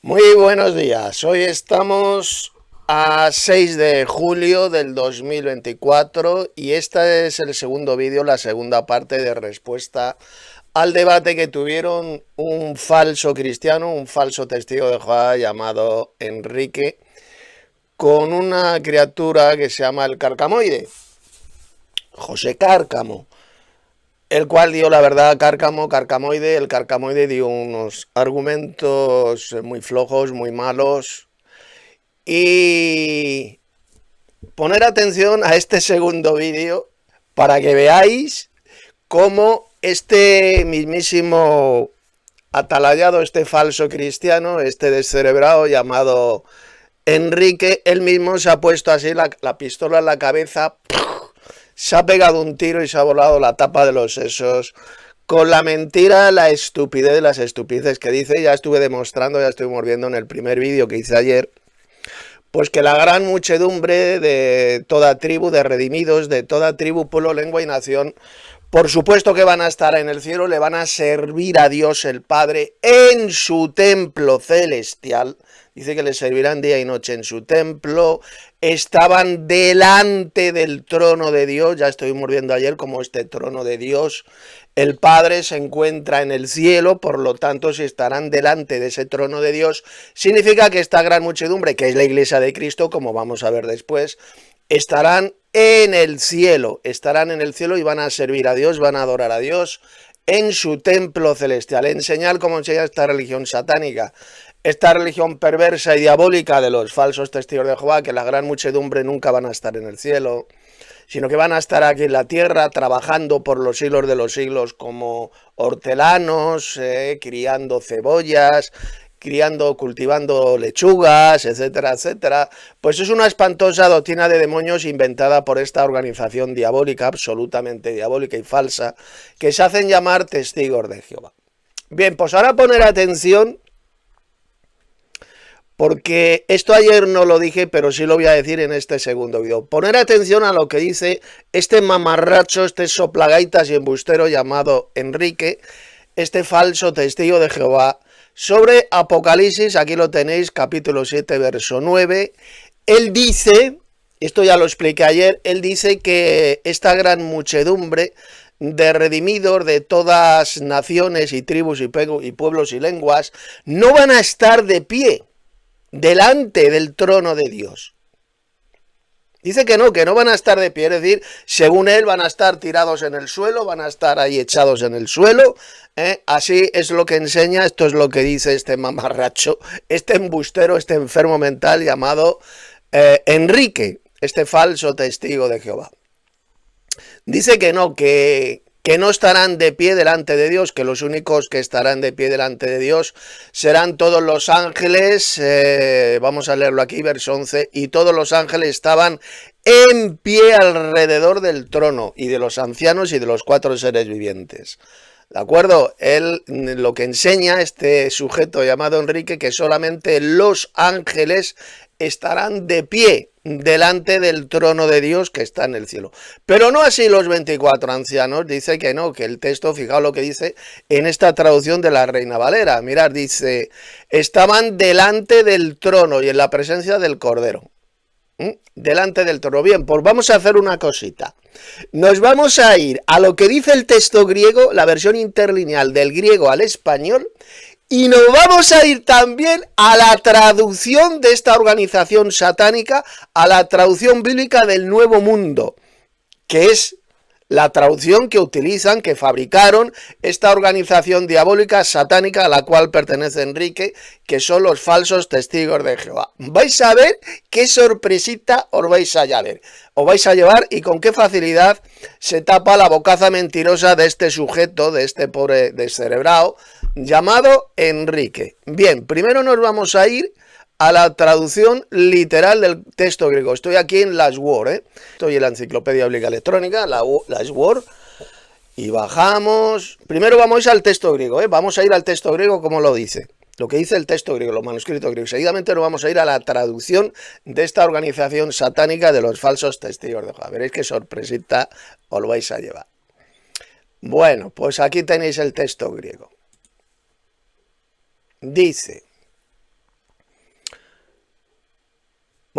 Muy buenos días, hoy estamos a 6 de julio del 2024 y este es el segundo vídeo, la segunda parte de respuesta al debate que tuvieron un falso cristiano, un falso testigo de Jehová llamado Enrique, con una criatura que se llama el Carcamoide, José Cárcamo, el cual dio la verdad a Carcamoide. El Carcamoide dio unos argumentos muy flojos, muy malos, y poner atención a este segundo vídeo para que veáis cómo este mismísimo atalayado, este falso cristiano, este descerebrado llamado Enrique, él mismo se ha puesto así la pistola en la cabeza, se ha pegado un tiro y se ha volado la tapa de los sesos con la mentira, la estupidez de las estupideces que dice. Ya estuve demostrando, ya estuvimos viendo en el primer vídeo que hice ayer, pues que la gran muchedumbre de toda tribu, de redimidos, de toda tribu, pueblo, lengua y nación, por supuesto que van a estar en el cielo, le van a servir a Dios el Padre en su templo celestial. Dice que le servirán día y noche en su templo. Estaban delante del trono de Dios. Ya estuvimos viendo ayer cómo este trono de Dios, el Padre, se encuentra en el cielo. Por lo tanto, si estarán delante de ese trono de Dios, significa que esta gran muchedumbre, que es la iglesia de Cristo, como vamos a ver después, estarán en el cielo y van a servir a Dios, van a adorar a Dios en su templo celestial. Enseñar cómo enseña esta religión satánica, esta religión perversa y diabólica de los falsos testigos de Jehová, que la gran muchedumbre nunca van a estar en el cielo, sino que van a estar aquí en la tierra trabajando por los siglos de los siglos como hortelanos, criando cebollas, cultivando lechugas, etcétera, etcétera. Pues es una espantosa doctrina de demonios inventada por esta organización diabólica, absolutamente diabólica y falsa, que se hacen llamar testigos de Jehová. Bien, pues ahora poner atención, porque esto ayer no lo dije, pero sí lo voy a decir en este segundo video. Poner atención a lo que dice este mamarracho, este soplagaitas y embustero llamado Enrique, este falso testigo de Jehová, sobre Apocalipsis. Aquí lo tenéis, capítulo 7, verso 9. Él dice, esto ya lo expliqué ayer, él dice que esta gran muchedumbre de redimidos de todas naciones y tribus y pueblos y lenguas no van a estar de pie delante del trono de Dios. Dice que no van a estar de pie, es decir, según él van a estar tirados en el suelo, van a estar ahí echados en el suelo, así es lo que enseña, esto es lo que dice este mamarracho, este embustero, este enfermo mental llamado Enrique, este falso testigo de Jehová. Dice que no estarán de pie delante de Dios, que los únicos que estarán de pie delante de Dios serán todos los ángeles. Vamos a leerlo aquí, verso 11, y todos los ángeles estaban en pie alrededor del trono, y de los ancianos y de los 4 seres vivientes. ¿De acuerdo? Él lo que enseña, este sujeto llamado Enrique, que solamente los ángeles estarán de pie delante del trono de Dios que está en el cielo. Pero no así los 24 ancianos, dice que no, que el texto, fijaos lo que dice en esta traducción de la Reina Valera. Mirad, dice, estaban delante del trono y en la presencia del Cordero. Delante del trono. Bien, pues vamos a hacer una cosita. Nos vamos a ir a lo que dice el texto griego, la versión interlineal del griego al español, y nos vamos a ir también a la traducción de esta organización satánica, a la traducción bíblica del Nuevo Mundo, que es la traducción que utilizan, que fabricaron esta organización diabólica satánica a la cual pertenece Enrique, que son los falsos testigos de Jehová. Vais a ver qué sorpresita os vais a llevar y con qué facilidad se tapa la bocaza mentirosa de este sujeto, de este pobre descerebrado llamado Enrique. Bien, primero nos vamos a ir a la traducción literal del texto griego. Estoy aquí en LashWord, estoy en la enciclopedia bíblica electrónica, LashWord, y bajamos. Primero vamos al texto griego, vamos a ir al texto griego como lo dice, lo que dice el texto griego, los manuscritos griegos. Seguidamente nos vamos a ir a la traducción de esta organización satánica de los falsos testigos de Jehová. Veréis qué sorpresita os lo vais a llevar. Bueno, pues aquí tenéis el texto griego. Dice: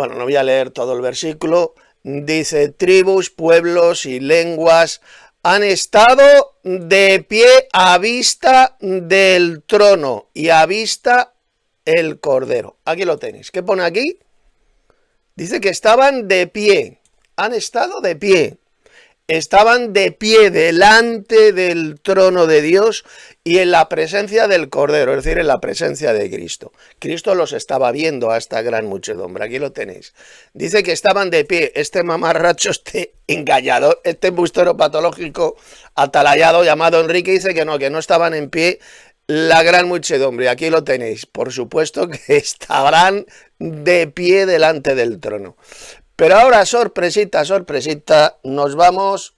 Bueno, no voy a leer todo el versículo. Dice, tribus, pueblos y lenguas han estado de pie a vista del trono y a vista el Cordero. Aquí lo tenéis. ¿Qué pone aquí? Dice que estaban de pie. Han estado de pie. Estaban de pie delante del trono de Dios y en la presencia del Cordero, es decir, en la presencia de Cristo. Cristo los estaba viendo a esta gran muchedumbre, aquí lo tenéis. Dice que estaban de pie, este mamarracho, este engañador, este embustero patológico atalayado llamado Enrique, dice que no estaban en pie la gran muchedumbre, aquí lo tenéis. Por supuesto que estarán de pie delante del trono. Pero ahora, sorpresita, sorpresita, nos vamos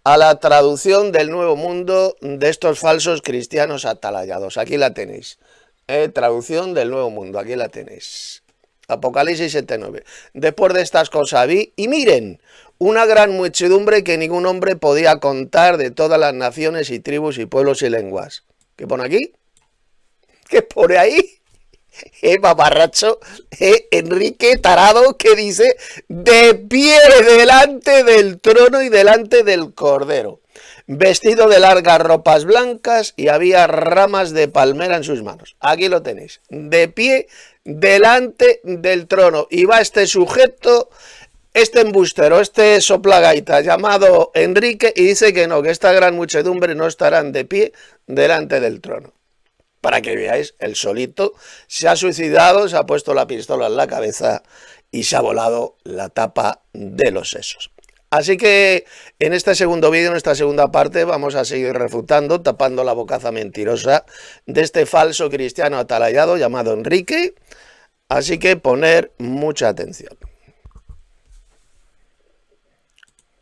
a la traducción del Nuevo Mundo de estos falsos cristianos atalayados. Aquí la tenéis. Traducción del Nuevo Mundo, aquí la tenéis. Apocalipsis 7:9. Después de estas cosas vi, y miren, una gran muchedumbre que ningún hombre podía contar de todas las naciones y tribus y pueblos y lenguas. ¿Qué pone aquí? ¿Qué pone ahí? Mamarracho, Enrique tarado, que dice de pie delante del trono y delante del Cordero, vestido de largas ropas blancas y había ramas de palmera en sus manos. Aquí lo tenéis, de pie delante del trono, y va este sujeto, este embustero, este soplagaita llamado Enrique, y dice que no, que esta gran muchedumbre no estarán de pie delante del trono. Para que veáis, el solito se ha suicidado, se ha puesto la pistola en la cabeza y se ha volado la tapa de los sesos. Así que en este segundo vídeo, en esta segunda parte, vamos a seguir refutando, tapando la bocaza mentirosa de este falso cristiano atalayado llamado Enrique. Así que poner mucha atención.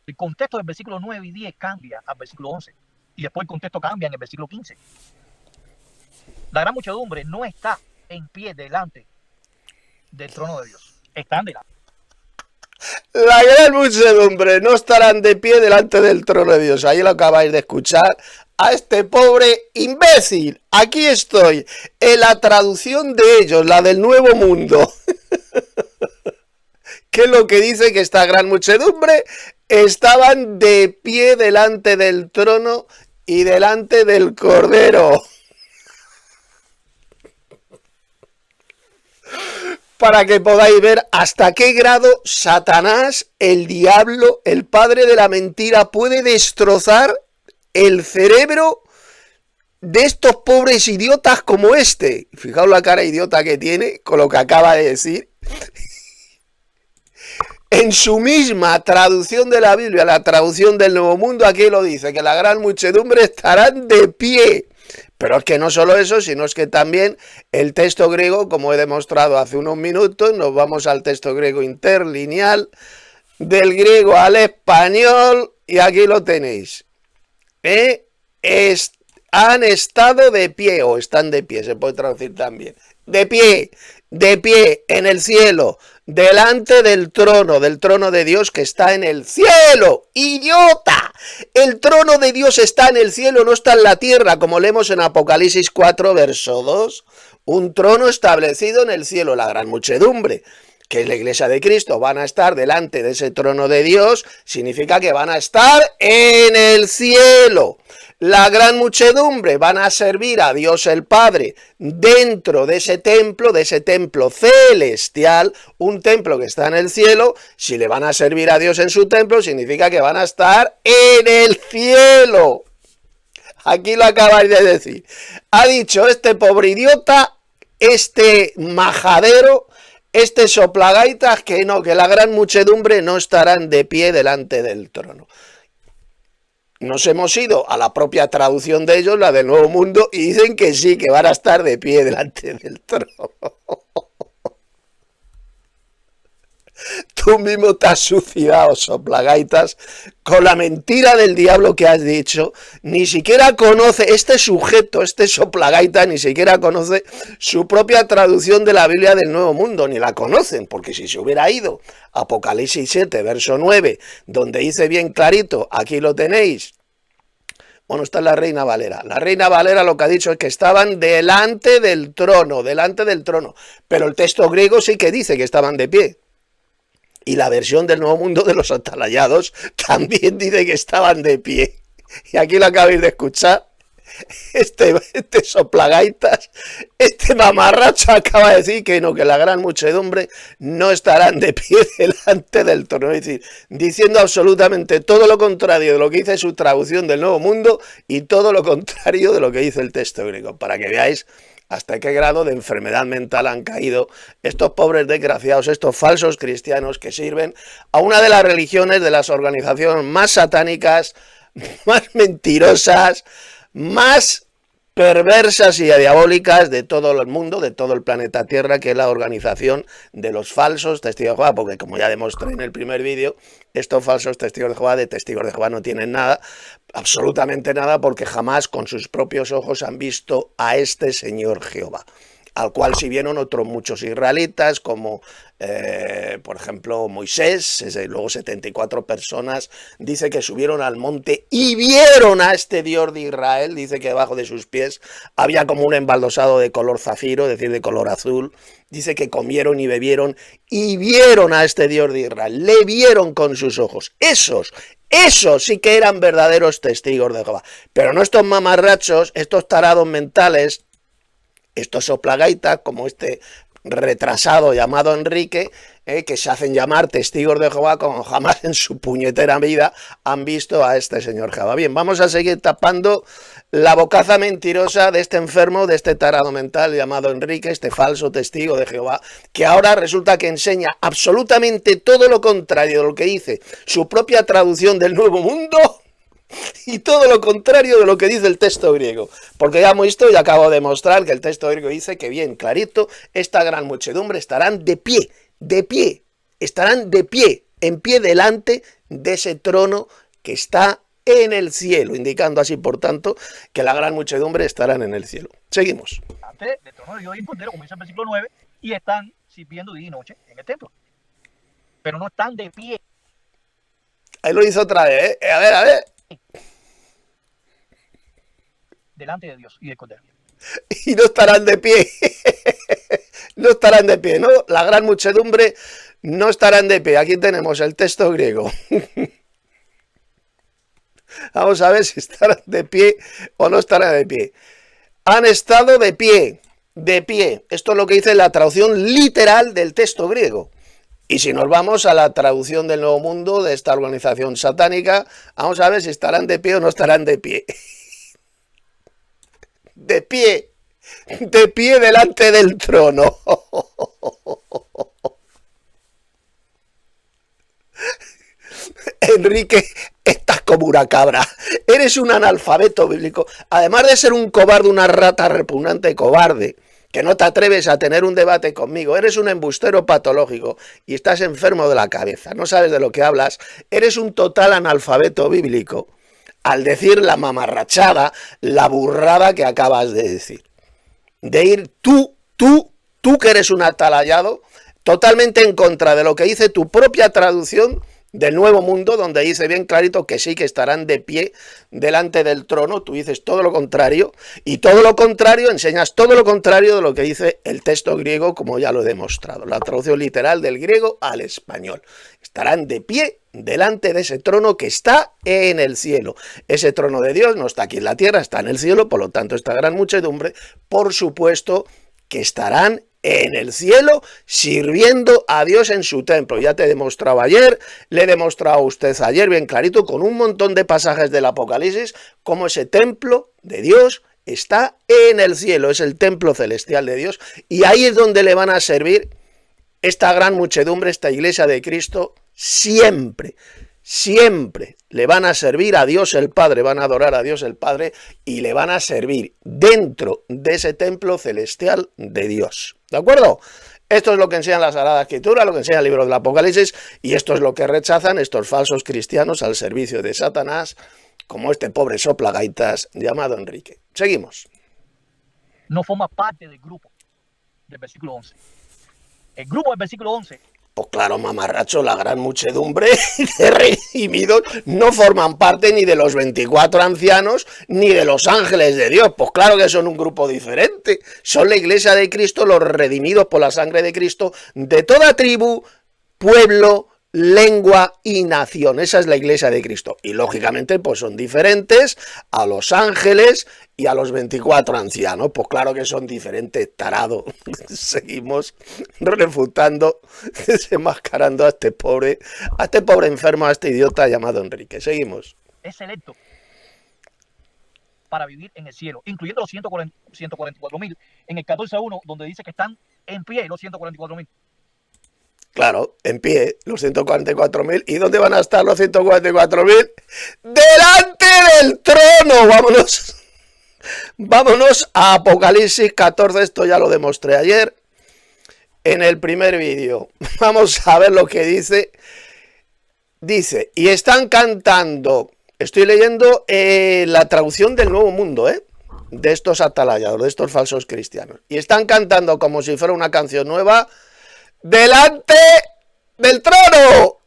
El contexto del versículo 9 y 10 cambia al versículo 11. Y después el contexto cambia en el versículo 15. La gran muchedumbre no está en pie delante del trono de Dios. Están delante. La gran muchedumbre no estarán de pie delante del trono de Dios. Ahí lo acabáis de escuchar a este pobre imbécil. Aquí estoy, en la traducción de ellos, la del Nuevo Mundo. ¿Qué es lo que dice? Que esta gran muchedumbre estaban de pie delante del trono y delante del Cordero. Para que podáis ver hasta qué grado Satanás, el diablo, el padre de la mentira, puede destrozar el cerebro de estos pobres idiotas como este. Fijaos la cara idiota que tiene con lo que acaba de decir. En su misma traducción de la Biblia, la traducción del Nuevo Mundo, aquí lo dice, que la gran muchedumbre estarán de pie. Pero es que no solo eso, sino es que también el texto griego, como he demostrado hace unos minutos, nos vamos al texto griego interlineal, del griego al español, y aquí lo tenéis. Han estado de pie, o están de pie, se puede traducir también. De pie en el cielo, delante del trono de Dios que está en el cielo. ¡Idiota! El trono de Dios está en el cielo, no está en la tierra, como leemos en Apocalipsis 4, verso 2. Un trono establecido en el cielo, la gran muchedumbre, que es la iglesia de Cristo, van a estar delante de ese trono de Dios, significa que van a estar en el cielo. La gran muchedumbre van a servir a Dios el Padre dentro de ese templo celestial, un templo que está en el cielo. Si le van a servir a Dios en su templo, significa que van a estar en el cielo. Aquí lo acabáis de decir. Ha dicho este pobre idiota, este majadero, este soplagaitas, que no, que la gran muchedumbre no estarán de pie delante del trono. Nos hemos ido a la propia traducción de ellos, la del Nuevo Mundo, y dicen que sí, que van a estar de pie delante del trono. Tú mismo te has suicidado, soplagaitas, con la mentira del diablo que has dicho. Ni siquiera conoce, este sujeto, este soplagaita, ni siquiera conoce su propia traducción de la Biblia del Nuevo Mundo, ni la conocen, porque si se hubiera ido a Apocalipsis 7, verso 9, donde dice bien clarito, aquí lo tenéis. Bueno, está la Reina Valera. La Reina Valera lo que ha dicho es que estaban delante del trono, pero el texto griego sí que dice que estaban de pie. Y la versión del Nuevo Mundo de los atalayados también dice que estaban de pie. Y aquí lo acabáis de escuchar. Este soplagaitas, este mamarracho acaba de decir que no, que la gran muchedumbre no estarán de pie delante del trono. Es decir, diciendo absolutamente todo lo contrario de lo que dice su traducción del Nuevo Mundo y todo lo contrario de lo que dice el texto griego, para que veáis hasta qué grado de enfermedad mental han caído estos pobres desgraciados, estos falsos cristianos que sirven a una de las religiones, de las organizaciones más satánicas, más mentirosas, más perversas y diabólicas de todo el mundo, de todo el planeta Tierra, que es la organización de los falsos testigos de Jehová, porque como ya demostré en el primer vídeo, estos falsos testigos de Jehová no tienen nada, absolutamente nada, porque jamás con sus propios ojos han visto a este Señor Jehová, al cual sí vieron otros muchos israelitas, como por ejemplo Moisés, luego 74 personas, dice que subieron al monte y vieron a este Dios de Israel, dice que debajo de sus pies había como un embaldosado de color zafiro, es decir, de color azul, dice que comieron y bebieron y vieron a este Dios de Israel, le vieron con sus ojos, esos sí que eran verdaderos testigos de Jehová, pero no estos mamarrachos, estos tarados mentales, estos soplagaitas, como este retrasado llamado Enrique, que se hacen llamar testigos de Jehová, como jamás en su puñetera vida han visto a este señor Jehová. Bien, vamos a seguir tapando la bocaza mentirosa de este enfermo, de este tarado mental llamado Enrique, este falso testigo de Jehová, que ahora resulta que enseña absolutamente todo lo contrario de lo que dice su propia traducción del Nuevo Mundo, y todo lo contrario de lo que dice el texto griego, porque ya hemos visto y acabo de mostrar que el texto griego dice que bien clarito, esta gran muchedumbre estarán de pie, estarán de pie, en pie delante de ese trono que está en el cielo, indicando así, por tanto, que la gran muchedumbre estarán en el cielo. Seguimos. Antes del trono de Dios y Cordero, como dice el versículo 9, y están sirviendo día y noche en el templo, pero no están de pie. Ahí lo hizo otra vez, a ver. Delante de Dios y del Cordero. Y no estarán de pie. No estarán de pie, ¿no? La gran muchedumbre no estarán de pie. Aquí tenemos el texto griego. Vamos a ver si estarán de pie o no estarán de pie. Han estado de pie. De pie. Esto es lo que dice la traducción literal del texto griego. Y si nos vamos a la traducción del Nuevo Mundo, de esta organización satánica, vamos a ver si estarán de pie o no estarán de pie. De pie delante del trono. Enrique, estás como una cabra. Eres un analfabeto bíblico. Además de ser un cobarde, una rata repugnante cobarde, que no te atreves a tener un debate conmigo, eres un embustero patológico y estás enfermo de la cabeza, no sabes de lo que hablas, eres un total analfabeto bíblico al decir la mamarrachada, la burrada que acabas de decir. De ir tú que eres un atalayado, totalmente en contra de lo que dice tu propia traducción del Nuevo Mundo, donde dice bien clarito que sí, que estarán de pie delante del trono. Tú dices todo lo contrario, y todo lo contrario, enseñas todo lo contrario de lo que dice el texto griego, como ya lo he demostrado, la traducción literal del griego al español. Estarán de pie delante de ese trono que está en el cielo. Ese trono de Dios no está aquí en la tierra, está en el cielo, por lo tanto esta gran muchedumbre, por supuesto que estarán en el cielo sirviendo a Dios en su templo. Ya te he demostrado ayer, le he demostrado a usted ayer bien clarito con un montón de pasajes del Apocalipsis cómo ese templo de Dios está en el cielo, es el templo celestial de Dios, y ahí es donde le van a servir esta gran muchedumbre, esta iglesia de Cristo, siempre le van a servir a Dios el Padre, van a adorar a Dios el Padre y le van a servir dentro de ese templo celestial de Dios. ¿De acuerdo? Esto es lo que enseña la Sagrada Escritura, lo que enseña el libro del Apocalipsis, y esto es lo que rechazan estos falsos cristianos al servicio de Satanás, como este pobre soplagaitas llamado Enrique. Seguimos. No forma parte del grupo del versículo 11. El grupo del versículo 11. Pues claro, mamarracho, la gran muchedumbre de redimidos no forman parte ni de los 24 ancianos ni de los ángeles de Dios. Pues claro que son un grupo diferente. Son la iglesia de Cristo, los redimidos por la sangre de Cristo, de toda tribu, pueblo, lengua y nación. Esa es la iglesia de Cristo. Y lógicamente pues son diferentes a los ángeles y a los 24 ancianos. Pues claro que son diferentes, tarado. Seguimos refutando, desenmascarando a este pobre enfermo, a este idiota llamado Enrique. Seguimos. Es electo para vivir en el cielo, incluyendo los 144.000 en el 14.1, donde dice que están en pie los 144.000. Claro, en pie, los 144.000. ¿Y dónde van a estar los 144.000? ¡Delante del trono! Vámonos a Apocalipsis 14. Esto ya lo demostré ayer en el primer vídeo. Vamos a ver lo que dice. Dice, y están cantando. Estoy leyendo la traducción del Nuevo Mundo, de estos atalayados, de estos falsos cristianos. Y están cantando como si fuera una canción nueva. ¡Delante del trono!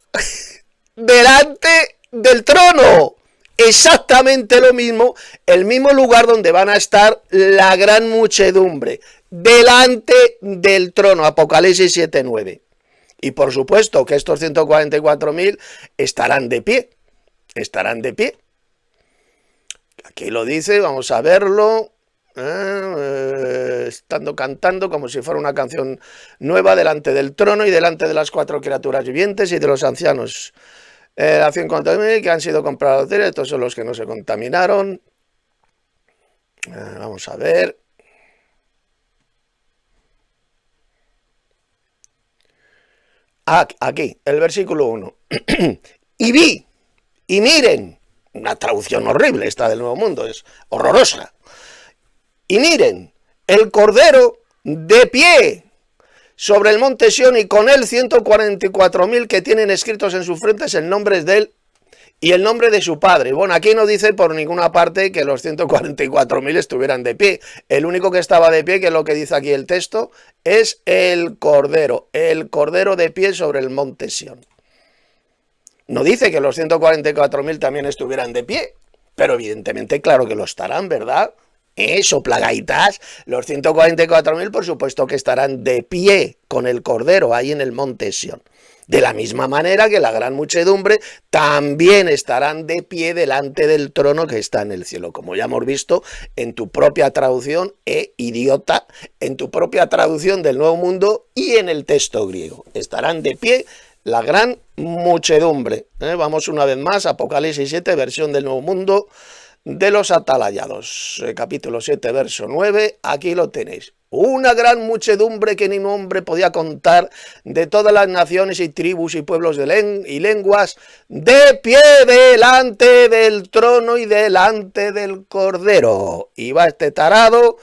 ¡Delante del trono! Exactamente lo mismo, el mismo lugar donde van a estar la gran muchedumbre. Delante del trono, Apocalipsis 7:9. Y por supuesto que estos 144.000 estarán de pie. Estarán de pie. Aquí lo dice, vamos a verlo. Estando cantando como si fuera una canción nueva delante del trono y delante de las 4 criaturas vivientes y de los ancianos. La 150.000 que han sido comprados, estos son los que no se contaminaron. Vamos a ver. Aquí, el versículo 1. Y vi, y miren, una traducción horrible esta del Nuevo Mundo, es horrorosa. Y miren, el Cordero de pie sobre el monte Sión y con él 144.000 que tienen escritos en sus frentes el nombre de él y el nombre de su padre. Bueno, aquí no dice por ninguna parte que los 144.000 estuvieran de pie. El único que estaba de pie, que es lo que dice aquí el texto, es el Cordero de pie sobre el monte Sión. No dice que los 144.000 también estuvieran de pie, pero evidentemente claro que lo estarán, ¿verdad? Soplagaitas, los 144.000 por supuesto que estarán de pie con el Cordero ahí en el monte Sión. De la misma manera que la gran muchedumbre también estarán de pie delante del trono que está en el cielo. Como ya hemos visto en tu propia traducción, idiota, en tu propia traducción del Nuevo Mundo y en el texto griego. Estarán de pie la gran muchedumbre. Vamos una vez más, Apocalipsis 7, versión del Nuevo Mundo, de los atalayados, capítulo 7, verso 9, aquí lo tenéis. Una gran muchedumbre que ni nombre podía contar, de todas las naciones y tribus y pueblos y lenguas, de pie delante del trono y delante del Cordero. Y va este tarado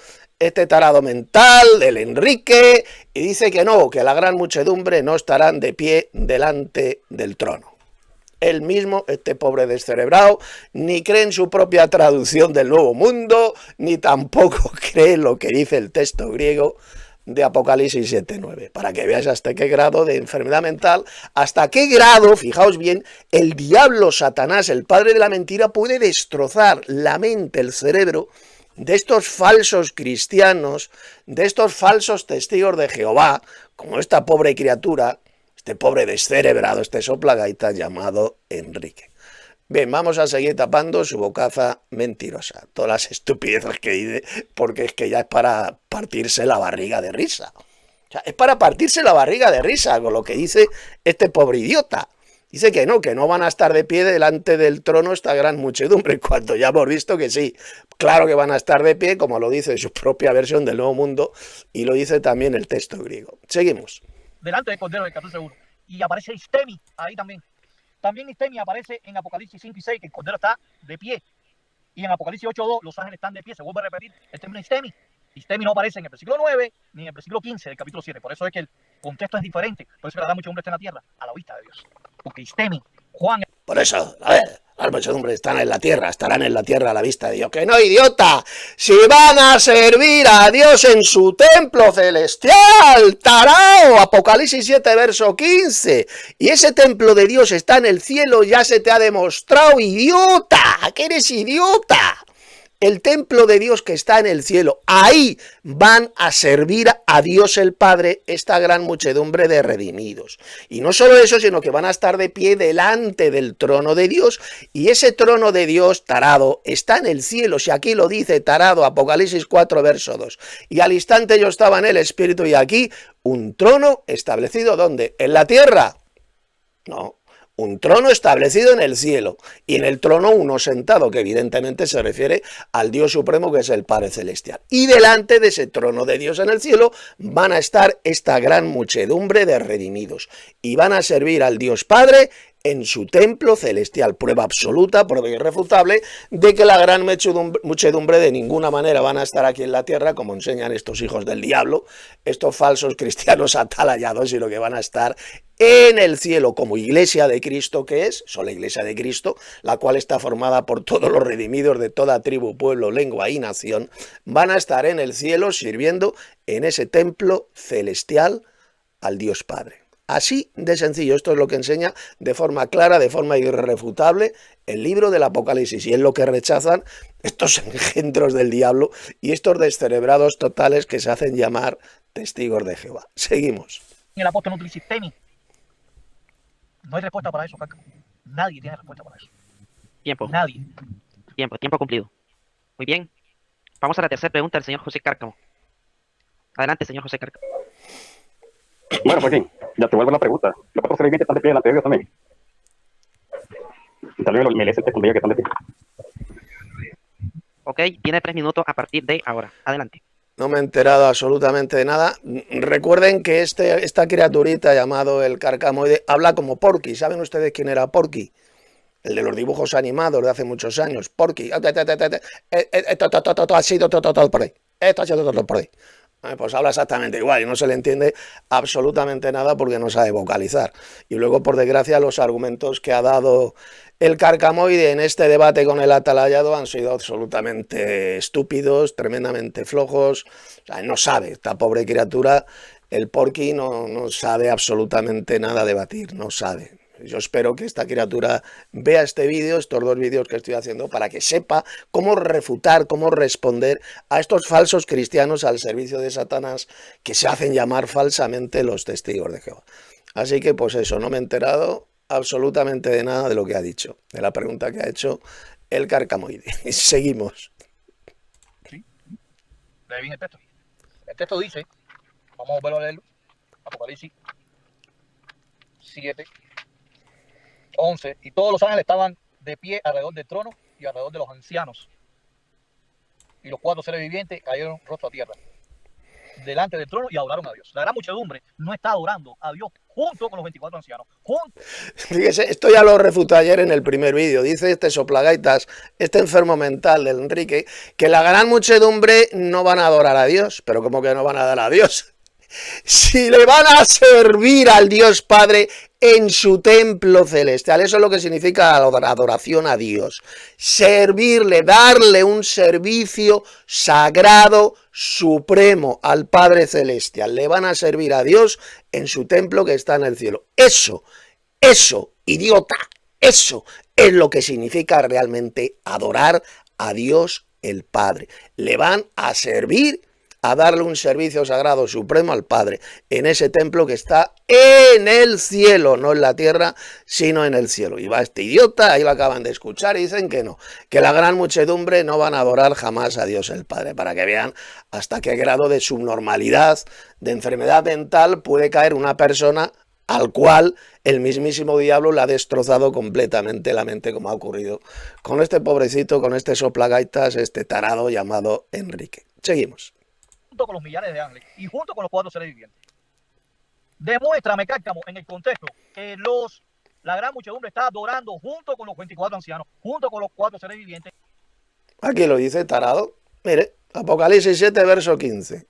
mental, el Enrique, y dice que no, que la gran muchedumbre no estarán de pie delante del trono. Él mismo, este pobre descerebrado, ni cree en su propia traducción del Nuevo Mundo, ni tampoco cree en lo que dice el texto griego de Apocalipsis 7:9. Para que veáis hasta qué grado de enfermedad mental, hasta qué grado, fijaos bien, el diablo, Satanás, el padre de la mentira, puede destrozar la mente, el cerebro de estos falsos cristianos, de estos falsos testigos de Jehová, como esta pobre criatura, este pobre descerebrado, este soplagaitas llamado Enrique. Bien, vamos a seguir tapando su bocaza mentirosa. Todas las estupideces que dice, porque es que ya es para partirse la barriga de risa. O sea, es para partirse la barriga de risa con lo que dice este pobre idiota. Dice que no van a estar de pie delante del trono esta gran muchedumbre, cuando ya hemos visto que sí. Claro que van a estar de pie, como lo dice su propia versión del Nuevo Mundo, y lo dice también el texto griego. Seguimos. Delante del Cordero del 14.1. Y aparece Istemi ahí también. También Istemi aparece en Apocalipsis 5 y 6, que el Cordero está de pie. Y en Apocalipsis 8.2, los ángeles están de pie. Se vuelve a repetir el término Istemi. Istemi no aparece en el versículo 9 ni en el versículo 15 del capítulo 7. Por eso es que el contexto es diferente. Por eso que la gran muchedumbre está en la tierra, a la vista de Dios. Porque Istemi, Juan... Por eso, a ver, las muchedumbres están en la tierra, estarán en la tierra a la vista de Dios. ¡Que no, idiota! ¡Si van a servir a Dios en su templo celestial! ¡Tarao! Apocalipsis 7, verso 15. Y ese templo de Dios está en el cielo, ya se te ha demostrado, idiota, que eres idiota. el templo de Dios que está en el cielo. Ahí van a servir a Dios el Padre esta gran muchedumbre de redimidos. Y no solo eso, sino que van a estar de pie delante del trono de Dios. Y ese trono de Dios, tarado, está en el cielo. Si aquí lo dice tarado, Apocalipsis 4, verso 2. Y al instante yo estaba en el Espíritu y aquí un trono establecido, ¿dónde? ¿En la tierra? No. Un trono establecido en el cielo, y en el trono uno sentado, que evidentemente se refiere al Dios Supremo, que es el Padre Celestial. Y delante de ese trono de Dios en el cielo van a estar esta gran muchedumbre de redimidos, y van a servir al Dios Padre en su templo celestial. Prueba absoluta, prueba irrefutable, de que la gran muchedumbre de ninguna manera van a estar aquí en la tierra, como enseñan estos hijos del diablo, estos falsos cristianos atalayados, sino que van a estar en el cielo como iglesia de Cristo, que es, son la iglesia de Cristo, la cual está formada por todos los redimidos de toda tribu, pueblo, lengua y nación, van a estar en el cielo sirviendo en ese templo celestial al Dios Padre. Así de sencillo, esto es lo que enseña de forma clara, de forma irrefutable, el libro del Apocalipsis, y es lo que rechazan estos engendros del diablo y estos descerebrados totales que se hacen llamar testigos de Jehová. Seguimos. El apóstol Nutrisistemi. No hay respuesta para eso, Cárcamo. Nadie tiene respuesta para eso. Tiempo. Nadie. Tiempo cumplido. Muy bien. Vamos a la tercera pregunta del señor José Cárcamo. Adelante, señor José Cárcamo. Bueno, pues sí, ya te vuelvo la pregunta. Los cuatro seres vivientes están de pie delante de Dios también. Y tal vez me lees el texto que están de pie. Ok, tiene 3 minutos a partir de ahora. Adelante. No me he enterado absolutamente de nada. Recuerden que esta criaturita llamado el carcamoide habla como Porky. ¿Saben ustedes quién era Porky? El de los dibujos animados de hace muchos años. Porky. Esto ha sido todo por ahí. Esto ha sido todo por ahí. Pues habla exactamente igual y no se le entiende absolutamente nada porque no sabe vocalizar. Y luego, por desgracia, los argumentos que ha dado el carcamoide en este debate con el atalayado han sido absolutamente estúpidos, tremendamente flojos. O sea, no sabe, esta pobre criatura, el Porky no sabe absolutamente nada debatir, no sabe. Yo espero que esta criatura vea este vídeo, estos 2 vídeos que estoy haciendo, para que sepa cómo refutar, cómo responder a estos falsos cristianos al servicio de Satanás que se hacen llamar falsamente los testigos de Jehová. Así que pues eso, no me he enterado absolutamente de nada de lo que ha dicho, de la pregunta que ha hecho el carcamoide. Seguimos. Sí. Lee bien el texto. El texto dice, vamos a volverlo a leerlo, Apocalipsis 7, 11, y todos los ángeles estaban de pie alrededor del trono y alrededor de los ancianos. Y los 4 seres vivientes cayeron rostro a tierra delante del trono y adoraron a Dios. La gran muchedumbre no está adorando a Dios junto con los 24 ancianos. Fíjese, esto ya lo refuté ayer en el primer vídeo. Dice este soplagaitas, este enfermo mental del Enrique, que la gran muchedumbre no van a adorar a Dios. Pero ¿cómo que no van a adorar a Dios? Si le van a servir al Dios Padre en su templo celestial. Eso es lo que significa adoración a Dios. Servirle, darle un servicio sagrado, supremo al Padre Celestial. Le van a servir a Dios en su templo que está en el cielo. Eso, idiota, eso es lo que significa realmente adorar a Dios el Padre. Le van a servir, a darle un servicio sagrado supremo al Padre en ese templo que está en el cielo, no en la tierra, sino en el cielo. Y va este idiota, ahí lo acaban de escuchar, y dicen que no, que la gran muchedumbre no van a adorar jamás a Dios el Padre, para que vean hasta qué grado de subnormalidad, de enfermedad mental puede caer una persona al cual el mismísimo diablo le ha destrozado completamente la mente, como ha ocurrido con este pobrecito, con este soplagaitas, este tarado llamado Enrique. Seguimos. Junto con los millares de ángeles y junto con los 4 seres vivientes. Demuéstrame, Cárcamo, en el contexto que la gran muchedumbre está adorando junto con los 24 ancianos, junto con los 4 seres vivientes. Aquí lo dice tarado. Mire, Apocalipsis 7, verso 15.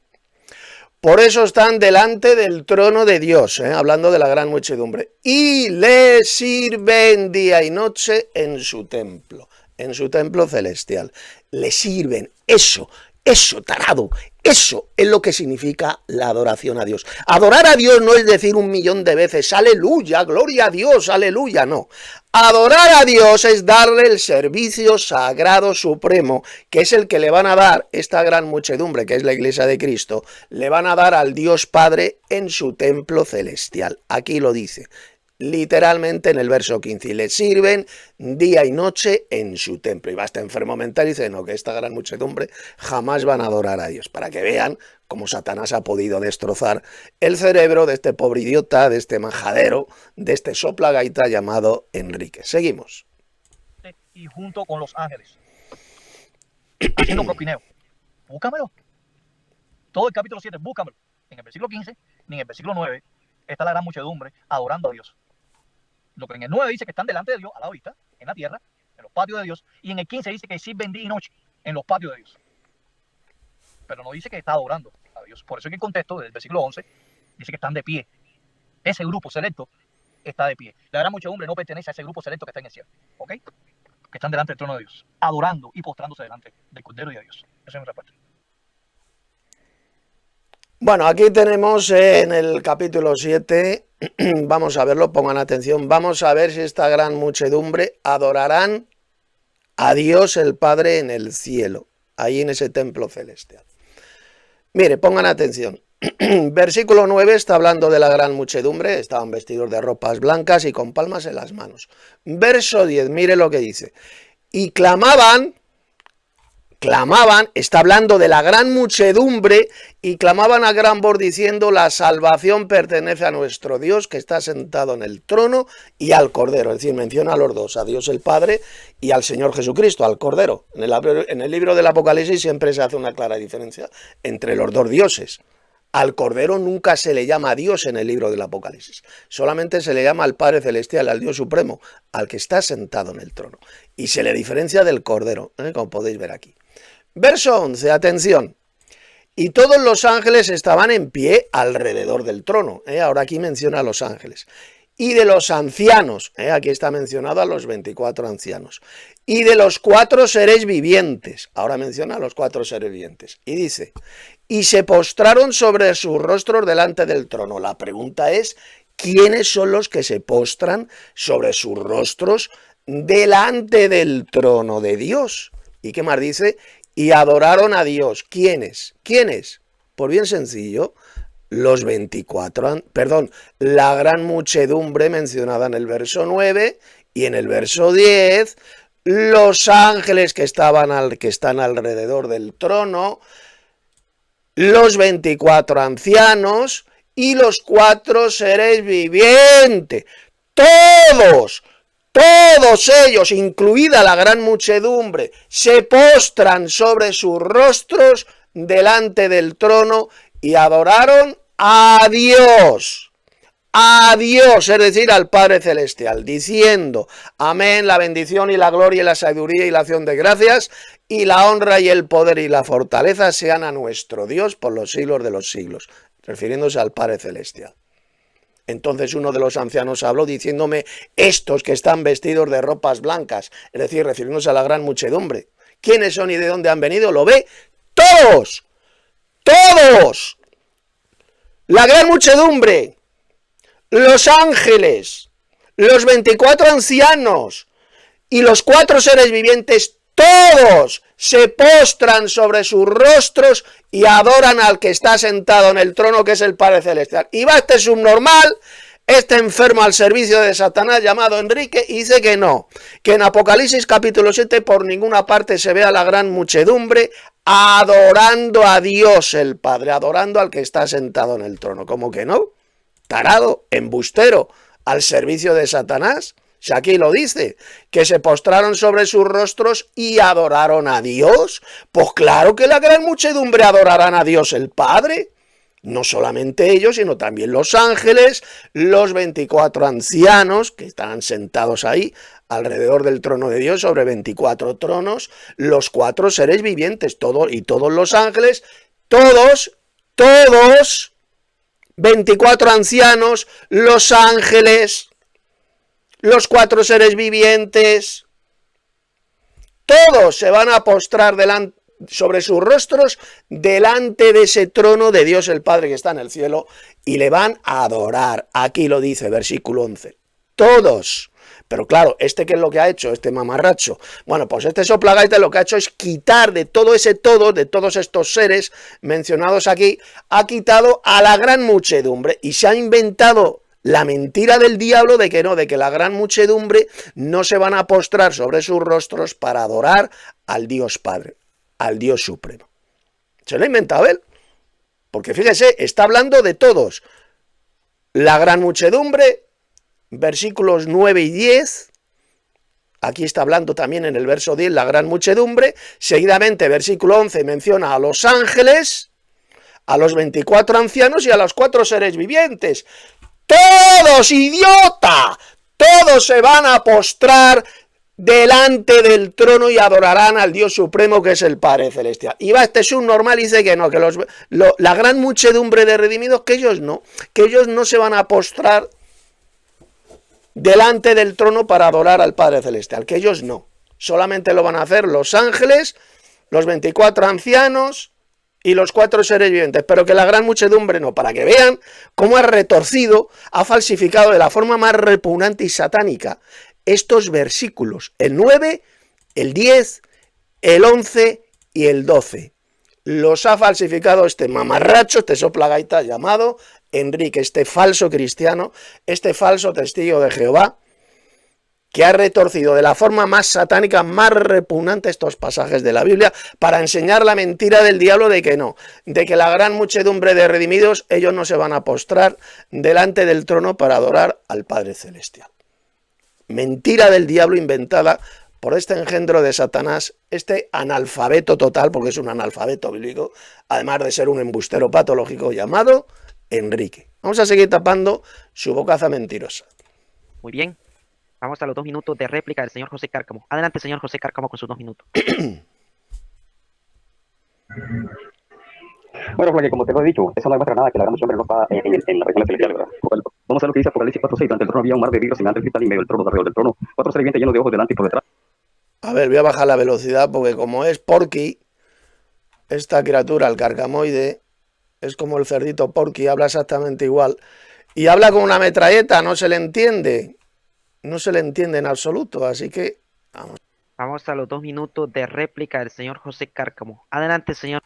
Por eso están delante del trono de Dios, hablando de la gran muchedumbre, y le sirven día y noche en su templo celestial. Le sirven eso. Eso, tarado, eso es lo que significa la adoración a Dios. Adorar a Dios no es decir 1.000.000 de veces, aleluya, gloria a Dios, aleluya, no. Adorar a Dios es darle el servicio sagrado supremo, que es el que le van a dar esta gran muchedumbre, que es la Iglesia de Cristo, le van a dar al Dios Padre en su templo celestial. Aquí lo dice literalmente en el verso 15, y le sirven día y noche en su templo. Y va este enfermo mental y dice, no, que esta gran muchedumbre jamás van a adorar a Dios, para que vean cómo Satanás ha podido destrozar el cerebro de este pobre idiota, de este majadero, de este soplagaita llamado Enrique. Seguimos. Y junto con los ángeles, haciendo propineo. Búscamelo. Todo el capítulo 7, búscamelo. En el versículo 15, ni en el versículo 9, está la gran muchedumbre adorando a Dios. Lo que en el 9 dice que están delante de Dios, a la vista, en la tierra, en los patios de Dios, y en el 15 dice que sirven día y noche en los patios de Dios. Pero no dice que está adorando a Dios. Por eso en el contexto del versículo 11 dice que están de pie. Ese grupo selecto está de pie. La gran muchedumbre no pertenece a ese grupo selecto que está en el cielo, ¿ok? Que están delante del trono de Dios, adorando y postrándose delante del Cordero y de Dios. Esa es mi respuesta. Bueno, aquí tenemos en el capítulo 7, vamos a verlo, pongan atención, vamos a ver si esta gran muchedumbre adorarán a Dios el Padre en el cielo, ahí en ese templo celestial. Mire, pongan atención, versículo 9 está hablando de la gran muchedumbre, estaban vestidos de ropas blancas y con palmas en las manos. Verso 10, mire lo que dice, y clamaban, está hablando de la gran muchedumbre, y clamaban a gran voz diciendo, la salvación pertenece a nuestro Dios que está sentado en el trono y al Cordero. Es decir, menciona a los dos, a Dios el Padre y al Señor Jesucristo, al Cordero. En el libro del Apocalipsis siempre se hace una clara diferencia entre los dos dioses. Al Cordero nunca se le llama a Dios en el libro del Apocalipsis. Solamente se le llama al Padre Celestial, al Dios Supremo, al que está sentado en el trono. Y se le diferencia del Cordero, como podéis ver aquí. Verso 11, atención. Y todos los ángeles estaban en pie alrededor del trono. Ahora aquí menciona a los ángeles. Y de los ancianos, aquí está mencionado a los 24 ancianos. Y de los 4 seres vivientes, ahora menciona a los 4 seres vivientes. Y dice, y se postraron sobre sus rostros delante del trono. La pregunta es, ¿quiénes son los que se postran sobre sus rostros delante del trono de Dios? ¿Y qué más dice? Y adoraron a Dios. ¿Quiénes? ¿Quiénes? Pues bien sencillo, los 24, la gran muchedumbre mencionada en el verso 9 y en el verso 10, los ángeles que están alrededor del trono, los 24 ancianos y los 4 seres vivientes. Todos ellos, incluida la gran muchedumbre, se postran sobre sus rostros delante del trono y adoraron a Dios, es decir, al Padre Celestial, diciendo, amén, la bendición y la gloria y la sabiduría y la acción de gracias y la honra y el poder y la fortaleza sean a nuestro Dios por los siglos de los siglos, refiriéndose al Padre Celestial. Entonces uno de los ancianos habló diciéndome, estos que están vestidos de ropas blancas, es decir, refiriéndose a la gran muchedumbre, ¿quiénes son y de dónde han venido? Lo ve, todos, la gran muchedumbre, los ángeles, los 24 ancianos y los 4 seres vivientes, todos se postran sobre sus rostros y adoran al que está sentado en el trono, que es el Padre Celestial. Y va este subnormal, este enfermo al servicio de Satanás llamado Enrique, y dice que no, que en Apocalipsis capítulo 7 por ninguna parte se ve a la gran muchedumbre adorando a Dios el Padre, adorando al que está sentado en el trono. ¿Cómo que no? Tarado, embustero, al servicio de Satanás. Si aquí lo dice, que se postraron sobre sus rostros y adoraron a Dios, pues claro que la gran muchedumbre adorarán a Dios el Padre. No solamente ellos, sino también los ángeles, los 24 ancianos que están sentados ahí alrededor del trono de Dios, sobre 24 tronos, los 4 seres vivientes, todos los ángeles, todos, 24 ancianos, los ángeles, los 4 seres vivientes, todos se van a postrar sobre sus rostros delante de ese trono de Dios el Padre que está en el cielo y le van a adorar. Aquí lo dice, versículo 11. Todos. Pero claro, ¿qué es lo que ha hecho este mamarracho? Bueno, pues este soplagaita lo que ha hecho es quitar de todo ese todo, de todos estos seres mencionados aquí, ha quitado a la gran muchedumbre y se ha inventado la mentira del diablo de que no, de que la gran muchedumbre no se van a postrar sobre sus rostros para adorar al Dios Padre, al Dios Supremo. Se lo ha inventado él, porque fíjese, está hablando de todos. La gran muchedumbre, versículos 9 y 10, aquí está hablando también en el verso 10 la gran muchedumbre, seguidamente versículo 11 menciona a los ángeles, a los 24 ancianos y a los 4 seres vivientes. ¡Todos, idiota! Todos se van a postrar delante del trono y adorarán al Dios Supremo que es el Padre Celestial. Y va este subnormal y dice que no, que la gran muchedumbre de redimidos, que ellos no se van a postrar delante del trono para adorar al Padre Celestial, que ellos no. Solamente lo van a hacer los ángeles, los 24 ancianos y los 4 seres vivientes, pero que la gran muchedumbre no, para que vean cómo ha retorcido, ha falsificado de la forma más repugnante y satánica estos versículos, el 9, el 10, el 11 y el 12. Los ha falsificado este mamarracho, este soplagaita llamado Enrique, este falso cristiano, este falso testigo de Jehová, que ha retorcido de la forma más satánica, más repugnante estos pasajes de la Biblia para enseñar la mentira del diablo de que no, de que la gran muchedumbre de redimidos, ellos no se van a postrar delante del trono para adorar al Padre Celestial. Mentira del diablo inventada por este engendro de Satanás, este analfabeto total, porque es un analfabeto bíblico, además de ser un embustero patológico llamado Enrique. Vamos a seguir tapando su bocaza mentirosa. Muy bien. Vamos a los 2 minutos de réplica del señor José Cárcamo. Adelante, señor José Cárcamo, con sus 2 minutos. Bueno, porque como te lo he dicho, eso no demuestra nada que la gran muchedumbre no está en la región celestial, ¿verdad? Vamos a ver lo que dice Apocalipsis 4:6. Ante el trono había un mar de vidrio semejante al cristal y medio del trono, alrededor del trono 4 seres vivientes llenos de ojos delante y por detrás. A ver, voy a bajar la velocidad porque como es Porky, esta criatura, el carcamoide, es como el cerdito Porky, habla exactamente igual. Y habla con una metralleta, no se le entiende. No se le entiende en absoluto, así que vamos. Vamos a los 2 minutos de réplica del señor José Cárcamo. Adelante, señor.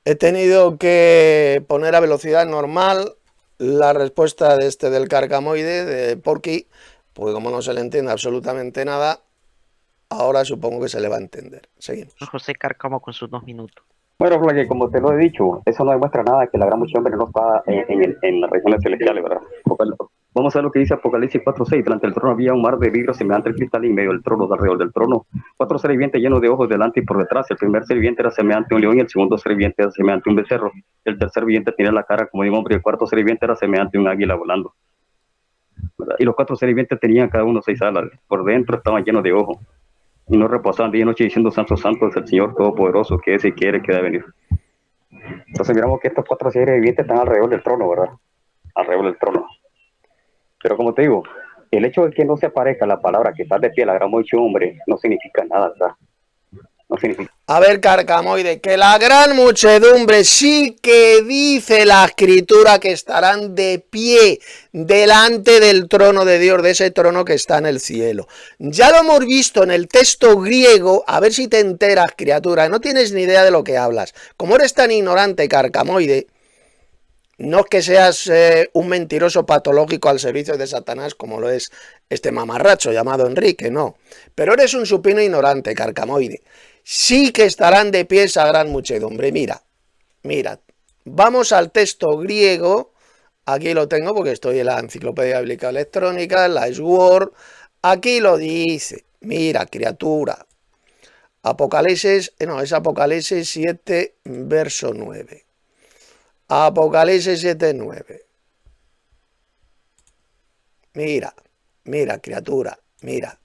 He tenido que poner a velocidad normal la respuesta de del carcamoide, de Porky, porque como no se le entiende absolutamente nada, ahora supongo que se le va a entender. Seguimos. José Cárcamo con sus 2 minutos. Bueno, porque como te lo he dicho, eso no demuestra nada que la gran muchedumbre no está en las regiones celestiales, ¿verdad? Vamos a ver lo que dice Apocalipsis 4:6. Delante del trono había un mar de vidrio semejante al cristal y en medio del trono, alrededor del trono 4 seres vivientes llenos de ojos delante y por detrás. El primer ser viviente era semejante a un león y el segundo ser viviente era semejante a un becerro. El tercer viviente tenía la cara como de un hombre y el cuarto ser viviente era semejante a un águila volando, ¿verdad? Y los 4 seres vivientes tenían cada uno 6 alas. Por dentro estaban llenos de ojos y no reposaban día y noche diciendo: Santo, Santo es el Señor Todopoderoso, que es y quiere que debe venir. Entonces miramos que estos 4 seres vivientes están alrededor del trono, ¿verdad? Alrededor del trono. Pero como te digo, el hecho de que no se aparezca la palabra que está de pie la gran muchedumbre no significa nada, ¿verdad? No significa. A ver, carcamoide, que la gran muchedumbre sí que dice la escritura que estarán de pie delante del trono de Dios, de ese trono que está en el cielo. Ya lo hemos visto en el texto griego, a ver si te enteras, criatura, no tienes ni idea de lo que hablas. Como eres tan ignorante, carcamoide, no es que seas un mentiroso patológico al servicio de Satanás como lo es este mamarracho llamado Enrique, no. Pero eres un supino ignorante, carcamoide. Sí que estarán de pie esa gran muchedumbre. Mira, vamos al texto griego. Aquí lo tengo porque estoy en la Enciclopedia Bíblica Electrónica, en la Sword. Aquí lo dice. Mira, criatura. Apocalipsis 7, verso 9. Apocalipsis 7:9. Mira, criatura, mira.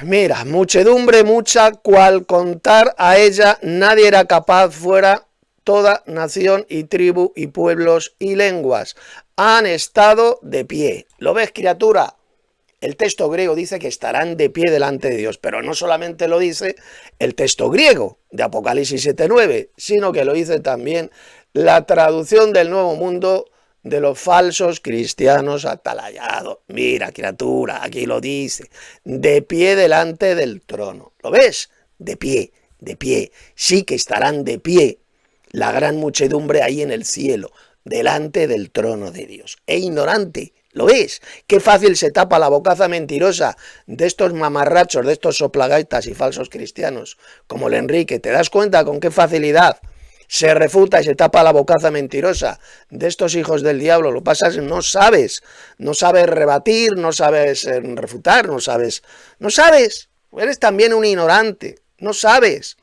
Mira, muchedumbre mucha, cual contar a ella nadie era capaz, fuera toda nación y tribu y pueblos y lenguas. Han estado de pie. ¿Lo ves, criatura? El texto griego dice que estarán de pie delante de Dios, pero no solamente lo dice el texto griego de Apocalipsis 7:9, sino que lo dice también la traducción del Nuevo Mundo de los falsos cristianos atalayados. Mira, criatura, aquí lo dice, de pie delante del trono. ¿Lo ves? De pie, de pie. Sí que estarán de pie la gran muchedumbre ahí en el cielo, delante del trono de Dios. E ignorante, ¿lo ves? Qué fácil se tapa la bocaza mentirosa de estos mamarrachos, de estos soplagaitas y falsos cristianos, como el Enrique. ¿Te das cuenta con qué facilidad se refuta y se tapa la bocaza mentirosa de estos hijos del diablo? Lo que pasa es que no sabes rebatir, no sabes refutar, no sabes, eres también un ignorante, no sabes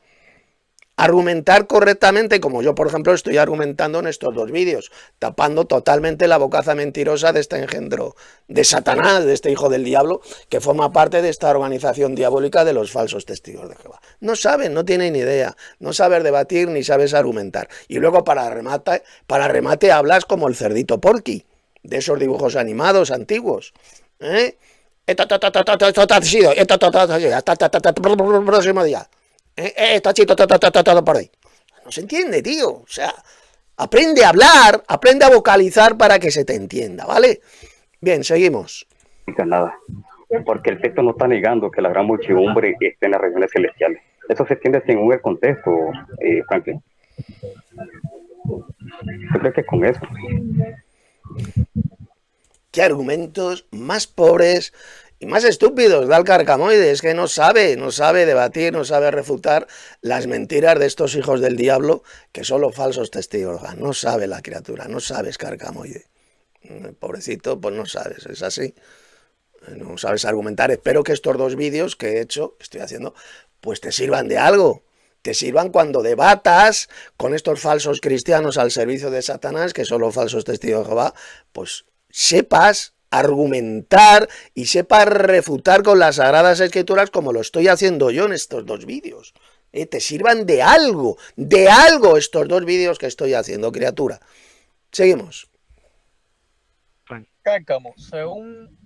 argumentar correctamente, como yo, por ejemplo, estoy argumentando en estos dos vídeos, tapando totalmente la bocaza mentirosa de este engendro de Satanás, de este hijo del diablo, que forma parte de esta organización diabólica de los falsos testigos de Jehová. No saben, no tienen ni idea, no sabes debatir ni sabes argumentar. Y luego para remate hablas como el cerdito Porky, de esos dibujos animados antiguos. Próximo día. Está chito, por ahí. No se entiende, tío. O sea, aprende a hablar, aprende a vocalizar para que se te entienda, ¿vale? Bien, seguimos. Nada, porque el texto no está negando que la gran muchedumbre esté en las regiones celestiales. Eso se entiende según el contexto, Franklin. ¿Tú crees que es con eso? ¿Qué argumentos más pobres y más estúpidos da el Carcamoide? Es que no sabe debatir, no sabe refutar las mentiras de estos hijos del diablo que son los falsos testigos. No sabe la criatura, no sabes, Carcamoide. Pobrecito, pues no sabes, es así. No sabes argumentar. Espero que estos dos vídeos que he hecho, que estoy haciendo, pues te sirvan de algo. Te sirvan cuando debatas con estos falsos cristianos al servicio de Satanás, que son los falsos testigos de Jehová, pues sepas argumentar y sepas refutar con las Sagradas Escrituras como lo estoy haciendo yo en estos dos vídeos. Te sirvan de algo estos dos vídeos que estoy haciendo, criatura. Seguimos. Cárcamo, según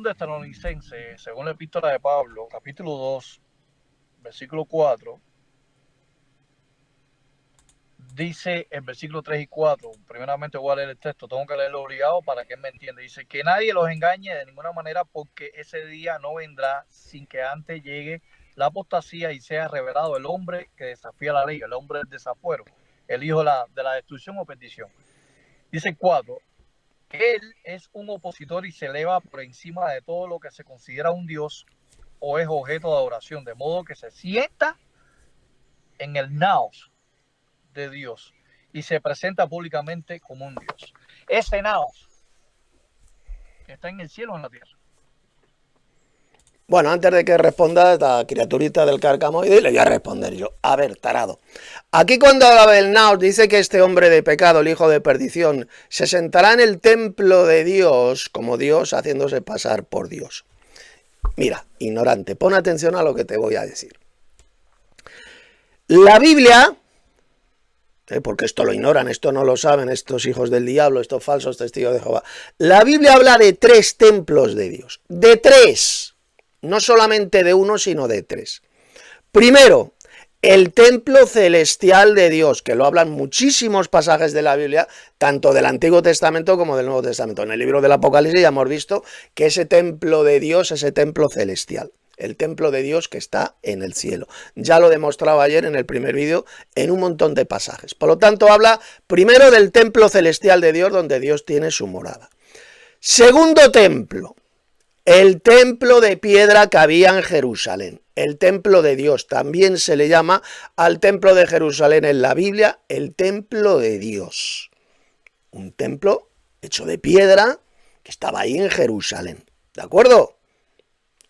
Tesalonicenses, según la epístola de Pablo, capítulo 2, versículo 4, dice en versículo 3 y 4, primeramente voy a leer el texto, tengo que leerlo obligado para que él me entienda. Dice que nadie los engañe de ninguna manera, porque ese día no vendrá sin que antes llegue la apostasía y sea revelado el hombre que desafía la ley, el hombre del desafuero, el hijo de la destrucción o perdición. Dice 4, que él es un opositor y se eleva por encima de todo lo que se considera un dios o es objeto de adoración, de modo que se sienta en el naos de Dios y se presenta públicamente como un Dios. Ese naos está en el cielo o en la tierra. Bueno, antes de que responda la criaturita del Carcamoide, le voy a responder yo. A ver, tarado. Aquí cuando habla del naos, dice que este hombre de pecado, el hijo de perdición, se sentará en el templo de Dios como Dios, haciéndose pasar por Dios. Mira, ignorante, pon atención a lo que te voy a decir. La Biblia, porque esto lo ignoran, esto no lo saben estos hijos del diablo, estos falsos testigos de Jehová. La Biblia habla de 3 templos de Dios, de 3. No solamente de 1, sino de 3. Primero, el templo celestial de Dios, que lo hablan muchísimos pasajes de la Biblia, tanto del Antiguo Testamento como del Nuevo Testamento. En el libro del Apocalipsis ya hemos visto que ese templo de Dios, ese templo celestial, el templo de Dios que está en el cielo. Ya lo demostraba ayer en el primer vídeo en un montón de pasajes. Por lo tanto, habla primero del templo celestial de Dios, donde Dios tiene su morada. Segundo templo, el templo de piedra que había en Jerusalén, el templo de Dios. También se le llama al templo de Jerusalén en la Biblia el templo de Dios. Un templo hecho de piedra que estaba ahí en Jerusalén. ¿De acuerdo?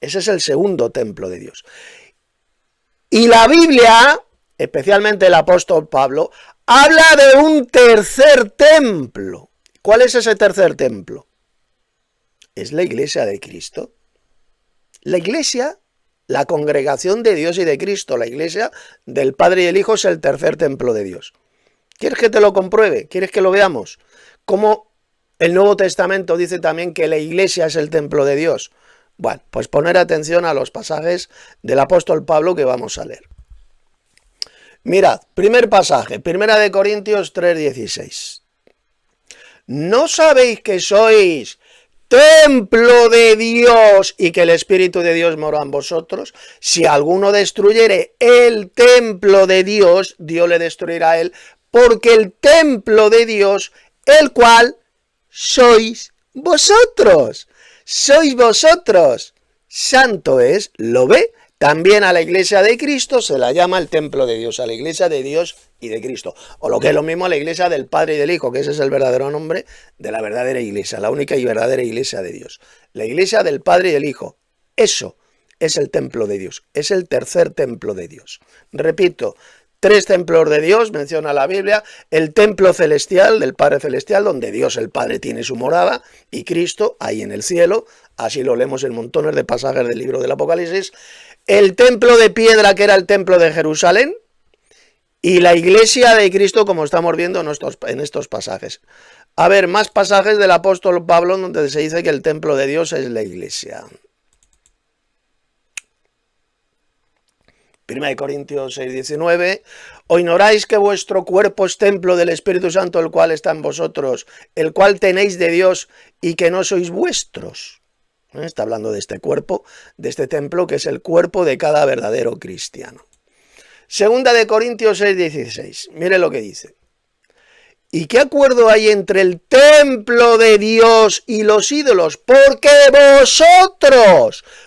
Ese es el segundo templo de Dios. Y la Biblia, especialmente el apóstol Pablo, habla de un tercer templo. ¿Cuál es ese tercer templo? Es la iglesia de Cristo. La iglesia, la congregación de Dios y de Cristo, la iglesia del Padre y el Hijo es el tercer templo de Dios. ¿Quieres que te lo compruebe? ¿Quieres que lo veamos? Como el Nuevo Testamento dice también que la iglesia es el templo de Dios. Bueno, pues poner atención a los pasajes del apóstol Pablo que vamos a leer. Mirad, primer pasaje, 1 Corintios 3:16. ¿No sabéis que sois templo de Dios y que el Espíritu de Dios mora en vosotros? Si alguno destruyere el templo de Dios, Dios le destruirá a él, porque el templo de Dios, el cual sois vosotros. Sois vosotros. Santo es, ¿lo ve? También a la iglesia de Cristo se la llama el templo de Dios, a la iglesia de Dios y de Cristo. O lo que es lo mismo, a la iglesia del Padre y del Hijo, que ese es el verdadero nombre de la verdadera iglesia, la única y verdadera iglesia de Dios. La iglesia del Padre y del Hijo. Eso es el templo de Dios. Es el tercer templo de Dios. Repito, 3 templos de Dios, menciona la Biblia, el templo celestial del Padre Celestial, donde Dios el Padre tiene su morada, y Cristo ahí en el cielo, así lo leemos en montones de pasajes del libro del Apocalipsis, el templo de piedra que era el templo de Jerusalén, y la iglesia de Cristo, como estamos viendo en estos pasajes. A ver, más pasajes del apóstol Pablo donde se dice que el templo de Dios es la iglesia. 1 Corintios 6:19, ¿o ignoráis que vuestro cuerpo es templo del Espíritu Santo, el cual está en vosotros, el cual tenéis de Dios y que no sois vuestros? Está hablando de este cuerpo, de este templo, que es el cuerpo de cada verdadero cristiano. 2 Corintios 6:16, mire lo que dice. ¿Y qué acuerdo hay entre el templo de Dios y los ídolos? Porque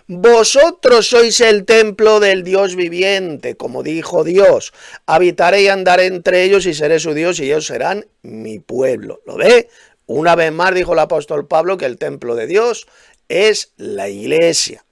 vosotros sois el templo del Dios viviente, como dijo Dios. Habitaré y andaré entre ellos y seré su Dios y ellos serán mi pueblo. ¿Lo ve? Una vez más dijo el apóstol Pablo que el templo de Dios es la iglesia.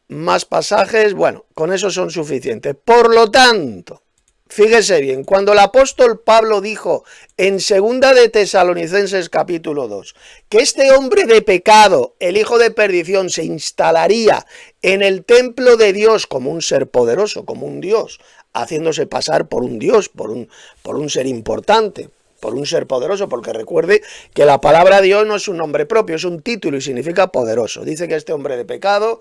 Más pasajes, bueno, con eso son suficientes. Por lo tanto, fíjese bien, cuando el apóstol Pablo dijo en 2 de Tesalonicenses capítulo 2 que este hombre de pecado, el hijo de perdición, se instalaría en el templo de Dios como un ser poderoso, como un Dios, haciéndose pasar por un Dios, por un ser importante, por un ser poderoso, porque recuerde que la palabra Dios no es un nombre propio, es un título y significa poderoso. Dice que este hombre de pecado,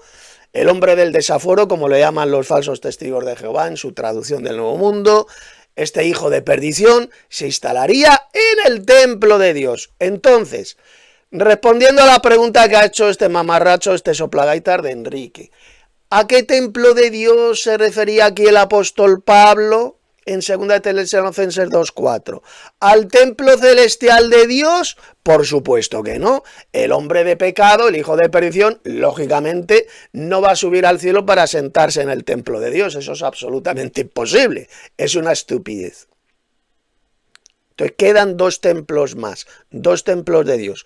el hombre del desaforo, como le llaman los falsos testigos de Jehová en su traducción del Nuevo Mundo, este hijo de perdición se instalaría en el templo de Dios. Entonces, respondiendo a la pregunta que ha hecho este mamarracho, este soplagaitar de Enrique, ¿a qué templo de Dios se refería aquí el apóstol Pablo? En 2 Tesalonicenses 2:4. ¿Al templo celestial de Dios? Por supuesto que no. El hombre de pecado, el hijo de perdición, lógicamente no va a subir al cielo para sentarse en el templo de Dios. Eso es absolutamente imposible. Es una estupidez. Entonces quedan 2 templos más, 2 templos de Dios.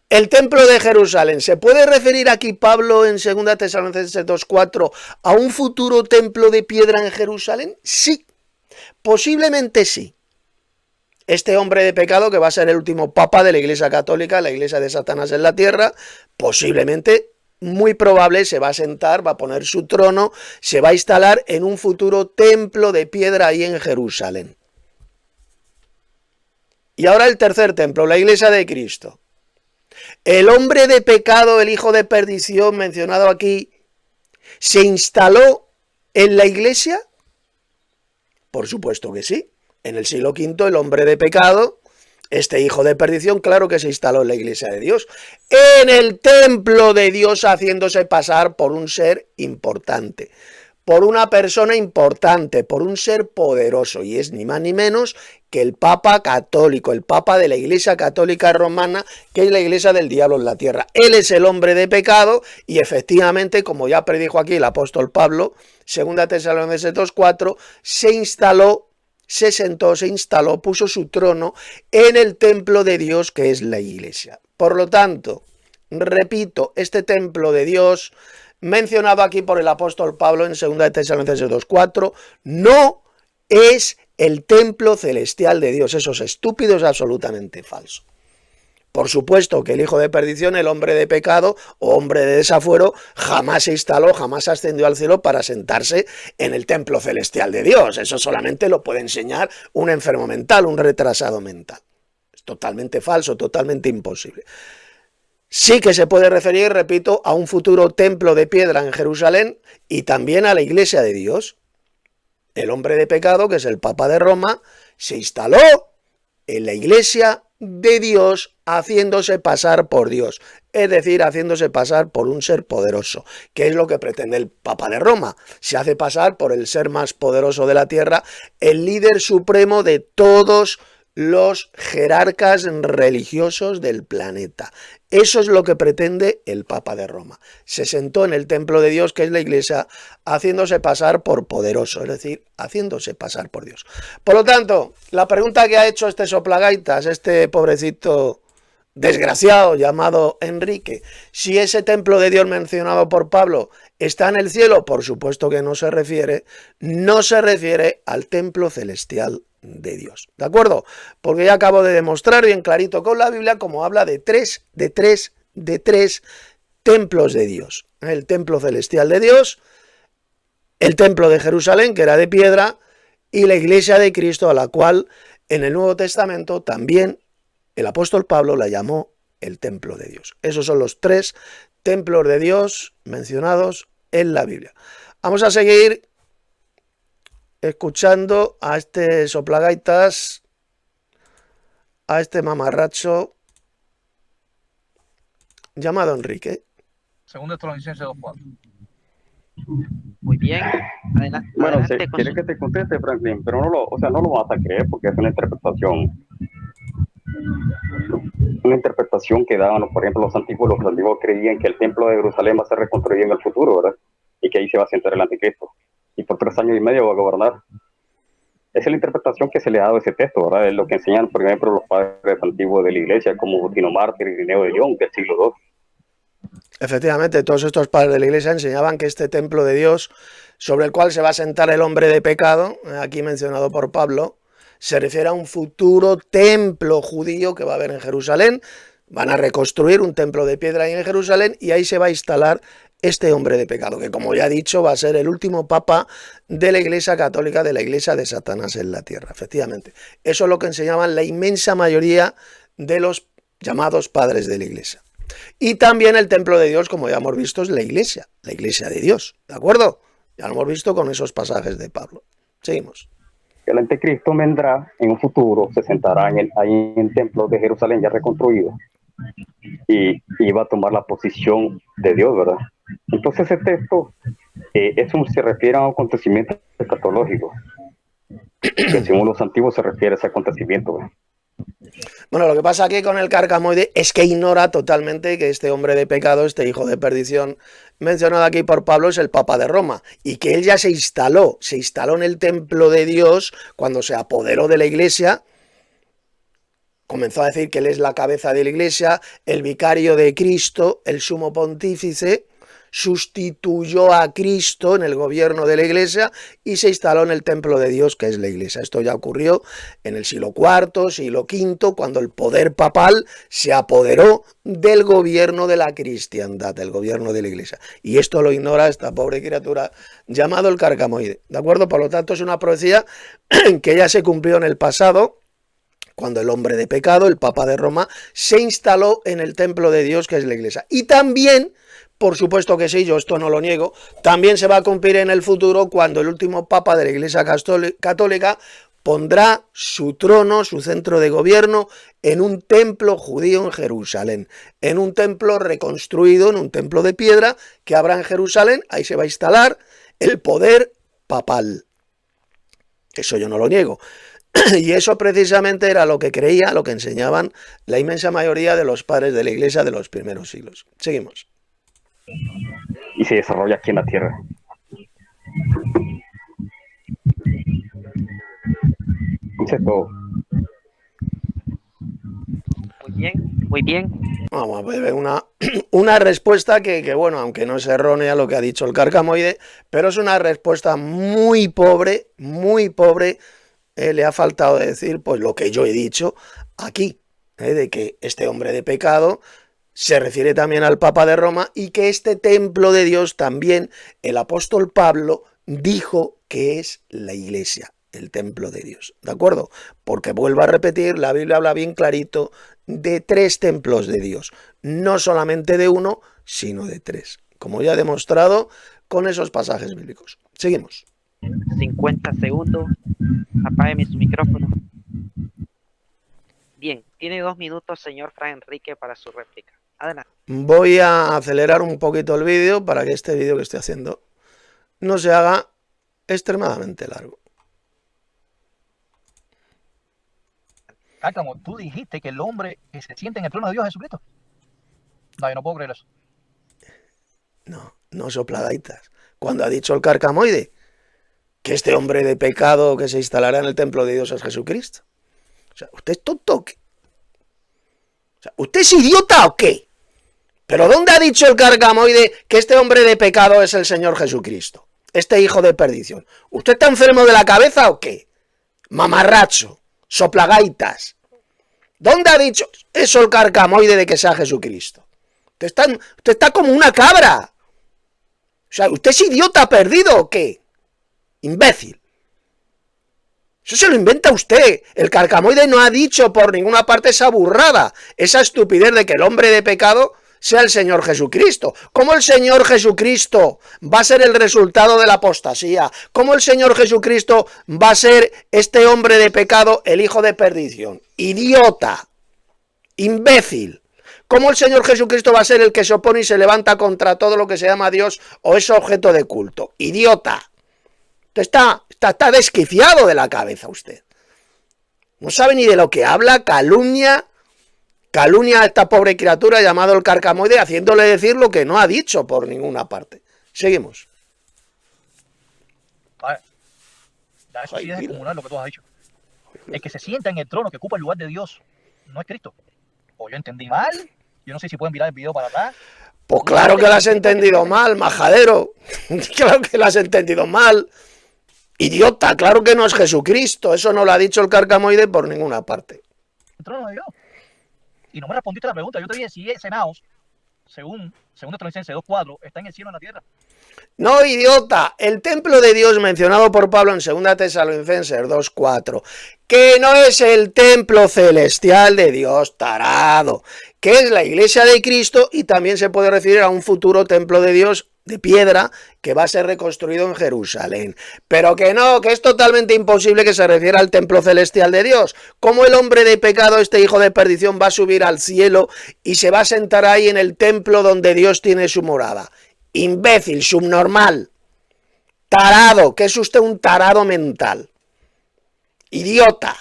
El templo de Jerusalén, ¿se puede referir aquí Pablo en 2 Tesalonicenses 2:4 a un futuro templo de piedra en Jerusalén? Sí, posiblemente sí. Este hombre de pecado, que va a ser el último papa de la Iglesia Católica, la Iglesia de Satanás en la tierra, posiblemente, muy probable, se va a sentar, va a poner su trono, se va a instalar en un futuro templo de piedra ahí en Jerusalén. Y ahora el tercer templo, la Iglesia de Cristo. El hombre de pecado, el hijo de perdición mencionado aquí, ¿se instaló en la iglesia? Por supuesto que sí. En el siglo V el hombre de pecado, este hijo de perdición, claro que se instaló en la iglesia de Dios, en el templo de Dios, haciéndose pasar por un ser importante, por una persona importante, por un ser poderoso, y es ni más ni menos que el Papa católico, el Papa de la Iglesia Católica Romana, que es la iglesia del diablo en la tierra. Él es el hombre de pecado y efectivamente, como ya predijo aquí el apóstol Pablo, 2 Tesalonicenses 2:4, se instaló, puso su trono en el templo de Dios, que es la iglesia. Por lo tanto, repito, este templo de Dios, mencionado aquí por el apóstol Pablo en 2 Tesalonicenses 2:4, no es el templo celestial de Dios. Eso es estúpido, es absolutamente falso. Por supuesto que el hijo de perdición, el hombre de pecado o hombre de desafuero, jamás se instaló, jamás ascendió al cielo para sentarse en el templo celestial de Dios. Eso solamente lo puede enseñar un enfermo mental, un retrasado mental. Es totalmente falso, totalmente imposible. Sí que se puede referir, repito, a un futuro templo de piedra en Jerusalén y también a la Iglesia de Dios. El hombre de pecado, que es el Papa de Roma, se instaló en la Iglesia de Dios haciéndose pasar por Dios, es decir, haciéndose pasar por un ser poderoso, que es lo que pretende el Papa de Roma. Se hace pasar por el ser más poderoso de la tierra, el líder supremo de todos los jerarcas religiosos del planeta. Eso es lo que pretende el Papa de Roma. Se sentó en el templo de Dios, que es la Iglesia, haciéndose pasar por poderoso, es decir, haciéndose pasar por Dios. Por lo tanto, la pregunta que ha hecho este soplagaitas, este pobrecito desgraciado llamado Enrique, si ese templo de Dios mencionado por Pablo está en el cielo, por supuesto que no se refiere al templo celestial de Dios, ¿de acuerdo? Porque ya acabo de demostrar bien clarito con la Biblia como habla de tres templos de Dios. El templo celestial de Dios, el templo de Jerusalén, que era de piedra, y la iglesia de Cristo, a la cual en el Nuevo Testamento también el apóstol Pablo la llamó el templo de Dios. Esos son los tres templos de Dios mencionados en la Biblia. Vamos a seguir escuchando a este soplagaitas, a este mamarracho llamado Enrique. Segundo Tesalonicenses 2:4. Muy bien. Bueno, Adelante con quiere su... que te conteste, Franklin, pero no lo vas a creer porque es una interpretación que daban, por ejemplo, los antiguos creían que el templo de Jerusalén va a ser reconstruido en el futuro, ¿verdad? Y que ahí se va a sentar el anticristo. Y por 3 años y medio va a gobernar. Esa es la interpretación que se le ha dado a ese texto, ¿verdad? Es lo que enseñan, por ejemplo, los padres antiguos de la iglesia, como Justino Mártir y Irineo de Lyon, del siglo II. Efectivamente, todos estos padres de la iglesia enseñaban que este templo de Dios, sobre el cual se va a sentar el hombre de pecado, aquí mencionado por Pablo, se refiere a un futuro templo judío que va a haber en Jerusalén. Van a reconstruir un templo de piedra ahí en Jerusalén y ahí se va a instalar este hombre de pecado, que como ya he dicho va a ser el último papa de la Iglesia Católica, de la Iglesia de Satanás en la tierra. Efectivamente, eso es lo que enseñaban la inmensa mayoría de los llamados padres de la Iglesia. Y también el templo de Dios, como ya hemos visto, es la Iglesia de Dios, ¿de acuerdo? Ya lo hemos visto con esos pasajes de Pablo. Seguimos. El anticristo vendrá en un futuro, se sentará ahí en el templo de Jerusalén ya reconstruido y va a tomar la posición de Dios, ¿verdad? Entonces ese texto eso se refiere a un acontecimiento escatológico, que según los antiguos se refiere a ese acontecimiento, ¿verdad? Bueno, lo que pasa aquí con el carcamoide es que ignora totalmente que este hombre de pecado, este hijo de perdición mencionado aquí por Pablo, es el Papa de Roma y que él ya se instaló en el templo de Dios cuando se apoderó de la iglesia. Comenzó a decir que él es la cabeza de la iglesia, el vicario de Cristo, el sumo pontífice, sustituyó a Cristo en el gobierno de la iglesia y se instaló en el templo de Dios, que es la iglesia. Esto ya ocurrió en el siglo IV, siglo V, cuando el poder papal se apoderó del gobierno de la cristiandad, del gobierno de la iglesia. Y esto lo ignora esta pobre criatura llamado el carcamoide, ¿de acuerdo? Por lo tanto, es una profecía que ya se cumplió en el pasado, cuando el hombre de pecado, el Papa de Roma, se instaló en el templo de Dios, que es la iglesia. Y también, por supuesto que sí, yo esto no lo niego, también se va a cumplir en el futuro cuando el último Papa de la Iglesia Católica pondrá su trono, su centro de gobierno, en un templo judío en Jerusalén, en un templo reconstruido, en un templo de piedra que habrá en Jerusalén. Ahí se va a instalar el poder papal. Eso yo no lo niego. Y eso precisamente era lo que creía, lo que enseñaban la inmensa mayoría de los padres de la iglesia de los primeros siglos. Seguimos. Y se desarrolla aquí en la tierra. Dice todo. Muy bien, muy bien. Vamos a ver una respuesta que, bueno, aunque no es errónea lo que ha dicho el carcamoide, pero es una respuesta muy pobre, muy pobre. Le ha faltado decir pues lo que yo he dicho aquí, de que este hombre de pecado se refiere también al Papa de Roma y que este templo de Dios también el apóstol Pablo dijo que es la iglesia. el templo de Dios, ¿de acuerdo? Porque vuelvo a repetir, la Biblia habla bien clarito de 3 templos de Dios, no solamente de uno, sino de 3, como ya he demostrado con esos pasajes bíblicos. Seguimos. 50 segundos. Apágueme su micrófono. Bien, tiene 2 minutos, señor Fray Enrique, para su réplica. Adelante. Voy a acelerar un poquito el vídeo para que este vídeo que estoy haciendo no se haga extremadamente largo. Cárcamo, tú dijiste que el hombre que se siente en el trono de Dios es Jesucristo. No, yo no puedo creer eso. No sopladaitas. Cuando ha dicho el carcamoide que este hombre de pecado que se instalará en el templo de Dios es Jesucristo. O sea, ¿usted es tonto o qué? O sea, ¿usted es idiota o qué? ¿Pero dónde ha dicho el carcamoide que este hombre de pecado es el Señor Jesucristo? Este hijo de perdición. ¿Usted está enfermo de la cabeza o qué? Mamarracho, soplagaitas. ¿Dónde ha dicho eso el carcamoide de que sea Jesucristo? Usted está como una cabra. O sea, ¿usted es idiota perdido o qué? Imbécil. Eso se lo inventa usted. El carcamoide no ha dicho por ninguna parte esa burrada, esa estupidez de que el hombre de pecado sea el Señor Jesucristo. ¿Cómo el Señor Jesucristo va a ser el resultado de la apostasía? ¿Cómo el Señor Jesucristo va a ser este hombre de pecado el hijo de perdición? Idiota. Imbécil. ¿Cómo el Señor Jesucristo va a ser el que se opone y se levanta contra todo lo que se llama Dios o es objeto de culto? Idiota. Está desquiciado de la cabeza usted. No sabe ni de lo que habla, calumnia a esta pobre criatura llamado el carcamoide, haciéndole decir lo que no ha dicho por ninguna parte. Seguimos. A ver, ya eso sí es descomunal lo que tú has dicho. El que se sienta en el trono, que ocupa el lugar de Dios, no es Cristo. O yo entendí mal. Yo no sé si pueden mirar el video para atrás. Pues claro que lo has entendido mal, majadero. Claro que lo has entendido mal. Idiota, claro que no es Jesucristo. Eso no lo ha dicho el carcamoide por ninguna parte. El trono de Dios. Y no me respondiste la pregunta. Yo te dije si ese naos, según Tesalonicenses 2:4, está en el cielo o en la tierra. No, idiota, el templo de Dios mencionado por Pablo en 2 Tesalonicenses 2:4, que no es el templo celestial de Dios, tarado, que es la iglesia de Cristo, y también se puede referir a un futuro templo de Dios de piedra que va a ser reconstruido en Jerusalén. Pero que no, que es totalmente imposible que se refiera al templo celestial de Dios. ¿Cómo el hombre de pecado, este hijo de perdición, va a subir al cielo y se va a sentar ahí en el templo donde Dios tiene su morada? Imbécil, subnormal, tarado, que es usted un tarado mental. Idiota.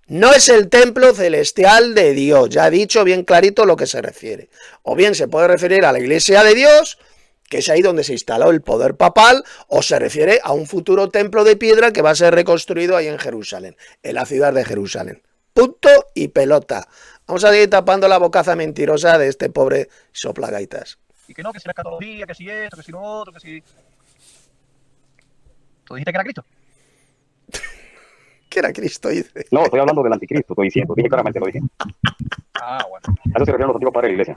No es el templo celestial de Dios. Ya he dicho bien clarito lo que se refiere. O bien se puede referir a la iglesia de Dios, que es ahí donde se instaló el poder papal, o se refiere a un futuro templo de piedra que va a ser reconstruido ahí en Jerusalén, en la ciudad de Jerusalén. Punto y pelota. Vamos a seguir tapando la bocaza mentirosa de este pobre soplagaitas. Y que no, que si la escatología, que si esto, que si lo otro, que si... ¿Tú dijiste que era Cristo? ¿Qué era Cristo? Dice. No, estoy hablando del anticristo, estoy diciendo, dije claramente, lo dije. Ah, bueno. A eso se refieren los antiguos padres de la iglesia.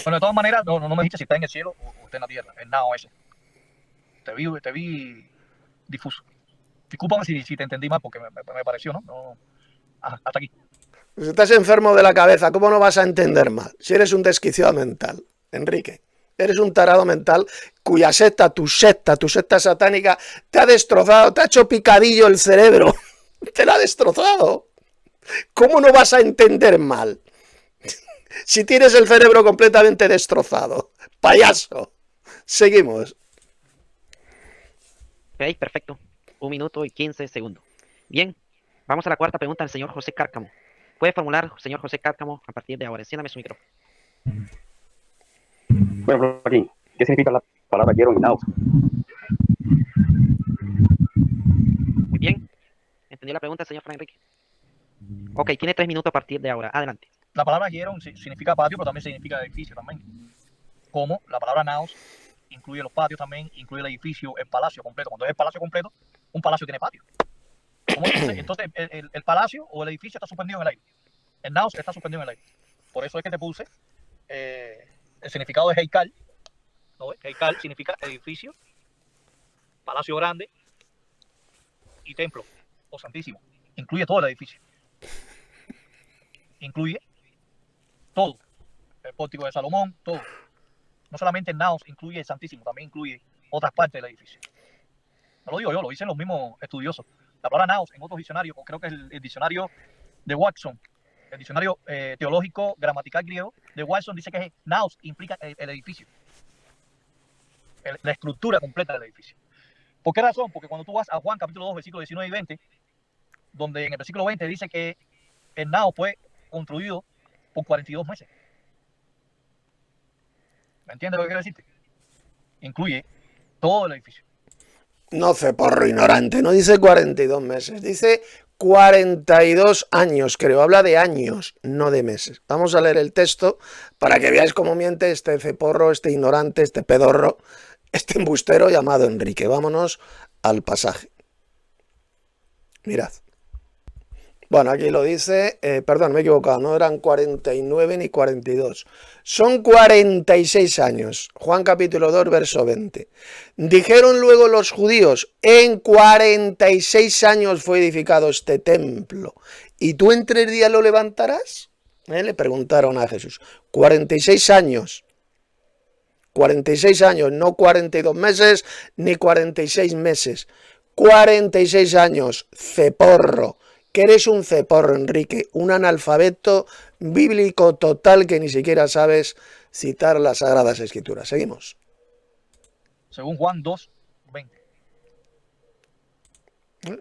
Bueno, de todas maneras, no me dijiste si está en el cielo o está en la tierra. El nao ese. Te vi difuso. Discúlpame si te entendí mal porque me pareció, ¿no? Ajá, hasta aquí. Pues estás enfermo de la cabeza, ¿cómo no vas a entender mal? Si eres un desquiciado mental, Enrique. Eres un tarado mental cuya tu secta satánica, te ha destrozado, te ha hecho picadillo el cerebro. Te lo ha destrozado. ¿Cómo no vas a entender mal? Si tienes el cerebro completamente destrozado. Payaso. Seguimos. Ok, perfecto. 1 minuto y 15 segundos. Bien, vamos a la cuarta pregunta del señor José Cárcamo. Puede formular, señor José Cárcamo, a partir de ahora. Enciéndame su micrófono. Bueno, Joaquín, ¿qué significa la palabra quiero y naos? Muy bien. ¿Entendió la pregunta, señor Fray Enrique? Ok, tiene 3 minutos a partir de ahora. Adelante. La palabra hieron significa patio, pero también significa edificio también. Como la palabra naos incluye los patios también, incluye el edificio, el palacio completo. Cuando es el palacio completo, un palacio tiene patio. Entonces el palacio o el edificio está suspendido en el aire. El naos está suspendido en el aire. Por eso es que te puse el significado de Heikal. ¿No ves? Heikal significa edificio, palacio grande, y templo o santísimo. Incluye todo el edificio. Incluye todo. El pórtico de Salomón, todo. No solamente el naos incluye el santísimo, también incluye otras partes del edificio. No lo digo yo, lo dicen los mismos estudiosos. La palabra naos en otros diccionarios, creo que es el diccionario de Watson, el diccionario teológico gramatical griego de Watson, dice que naos implica el edificio, la estructura completa del edificio. ¿Por qué razón? Porque cuando tú vas a Juan capítulo 2, versículos 19 y 20, donde en el versículo 20 dice que el naos fue construido por 42 meses. ¿Me entiendes lo que quiero decirte? Incluye todo el edificio. No, ceporro ignorante, no dice 42 meses, dice 42 años, creo, habla de años, no de meses. Vamos a leer el texto para que veáis cómo miente este ceporro, este ignorante, este pedorro, este embustero llamado Enrique. Vámonos al pasaje. Mirad. Bueno, aquí lo dice, perdón, me he equivocado, no eran 49 ni 42, son 46 años. Juan capítulo 2, verso 20. Dijeron luego los judíos, en 46 años fue edificado este templo, ¿y tú en 3 días lo levantarás? Le preguntaron a Jesús. 46 años. 46 años, no 42 meses ni 46 meses. 46 años, ceporro. Que eres un ceporro, Enrique, un analfabeto bíblico total que ni siquiera sabes citar las Sagradas Escrituras. Seguimos. Según Juan 2, 20.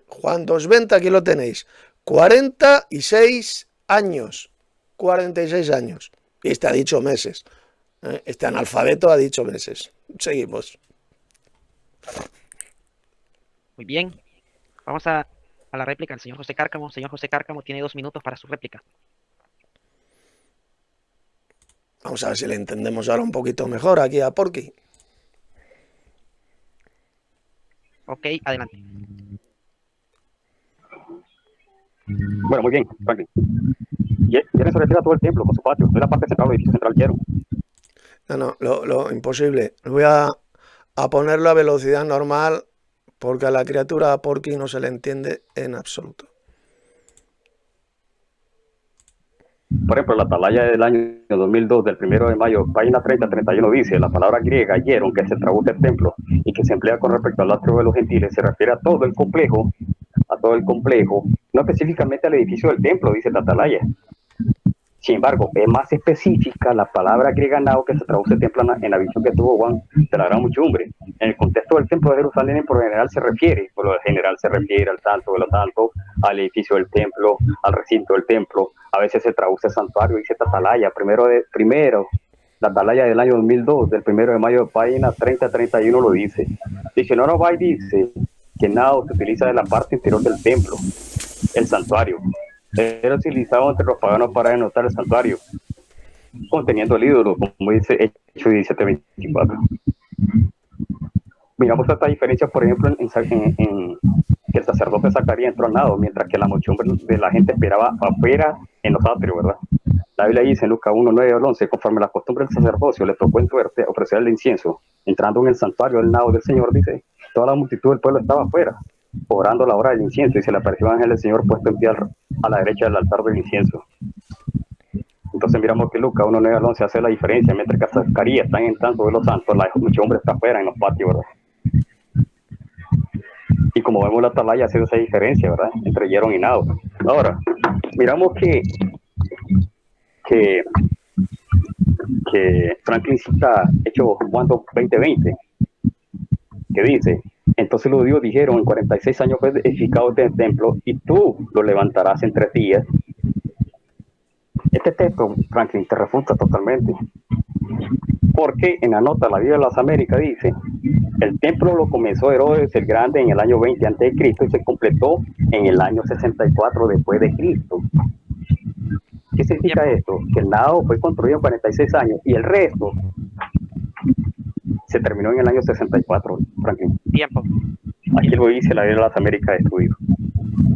Juan 2:20, aquí lo tenéis. 46 años. 46 años. Y este ha dicho meses. Este analfabeto ha dicho meses. Seguimos. Muy bien. Vamos a la réplica del señor José Cárcamo. Señor José Cárcamo tiene 2 minutos para su réplica. Vamos a ver si le entendemos ahora un poquito mejor aquí a Porky. Ok, adelante. Bueno, muy bien, Franklin. Y él se refiere a todo el templo con su patio, es la parte central del edificio central, quiero. No, lo imposible. Voy a ponerlo a velocidad normal porque a la criatura a Porky no se le entiende en absoluto. Por ejemplo, la atalaya del año 2002, del 1 de mayo, página 30-31, dice, la palabra griega, hieron, que se traduce el templo y que se emplea con respecto al atrio de los gentiles, se refiere a todo el complejo, no específicamente al edificio del templo, dice la atalaya. Sin embargo, es más específica la palabra griega nao, que se traduce templo en la visión que tuvo Juan de la gran muchedumbre. En el contexto del templo de Jerusalén, por lo general se refiere al tanto de lo tanto, al edificio del templo, al recinto del templo. A veces se traduce santuario, dice atalaya. Primero, la atalaya del año 2002, del 1 de mayo, página 30-31, lo dice. Diccionario Bay dice que nao se utiliza de la parte interior del templo, el santuario. Era utilizado entre los paganos para denotar el santuario, conteniendo el ídolo, como dice Hechos 17:24. Miramos esta diferencia, por ejemplo, en que el sacerdote Zacarías entró al nado, mientras que la muchedumbre de la gente esperaba afuera en los atrios, ¿verdad? La Biblia dice en Lucas 1:9-11, conforme a la costumbre del sacerdocio, le tocó en suerte ofrecer el incienso. Entrando en el santuario del nado del Señor, dice, toda la multitud del pueblo estaba afuera, orando la hora del incienso, y se le apareció el ángel del Señor puesto en pie a la derecha del altar del incienso. Entonces miramos que Lucas 1:9-11 hace la diferencia, mientras que Zacarías está en tanto de los santos, la muchedumbre está afuera en los patios, ¿verdad? Y como vemos, la atalaya hace esa diferencia, ¿verdad? Entre hierón y nado. Ahora, miramos que Franklin cita Hechos Juan 20:20, que dice, entonces los judíos dijeron, en 46 años fue edificado este templo y tú lo levantarás en 3 días. Este texto, Franklin, te refuta totalmente, porque en la nota La Vida de las Américas dice, el templo lo comenzó Herodes el Grande en el año 20 a.C. y se completó en el año 64 después de Cristo. ¿Qué significa esto? Que el nado fue construido en 46 años y el resto se terminó en el año 64, Franklin. Tiempo. Aquí lo dice La Vida de las Américas estudio.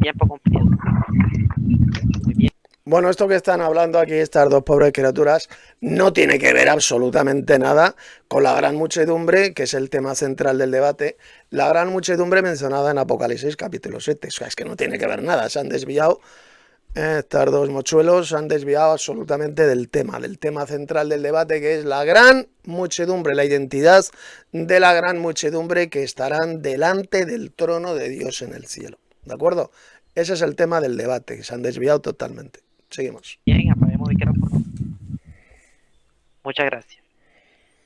Tiempo cumplido. Muy bien. Bueno, esto que están hablando aquí estas dos pobres criaturas no tiene que ver absolutamente nada con la gran muchedumbre, que es el tema central del debate, la gran muchedumbre mencionada en Apocalipsis capítulo 7. O sea, es que no tiene que ver nada, se han desviado, estas dos mochuelos se han desviado absolutamente del tema central del debate, que es la gran muchedumbre, la identidad de la gran muchedumbre que estarán delante del trono de Dios en el cielo. ¿De acuerdo? Ese es el tema del debate, que se han desviado totalmente. Seguimos. Bien, apaguemos micrófono. Muchas gracias.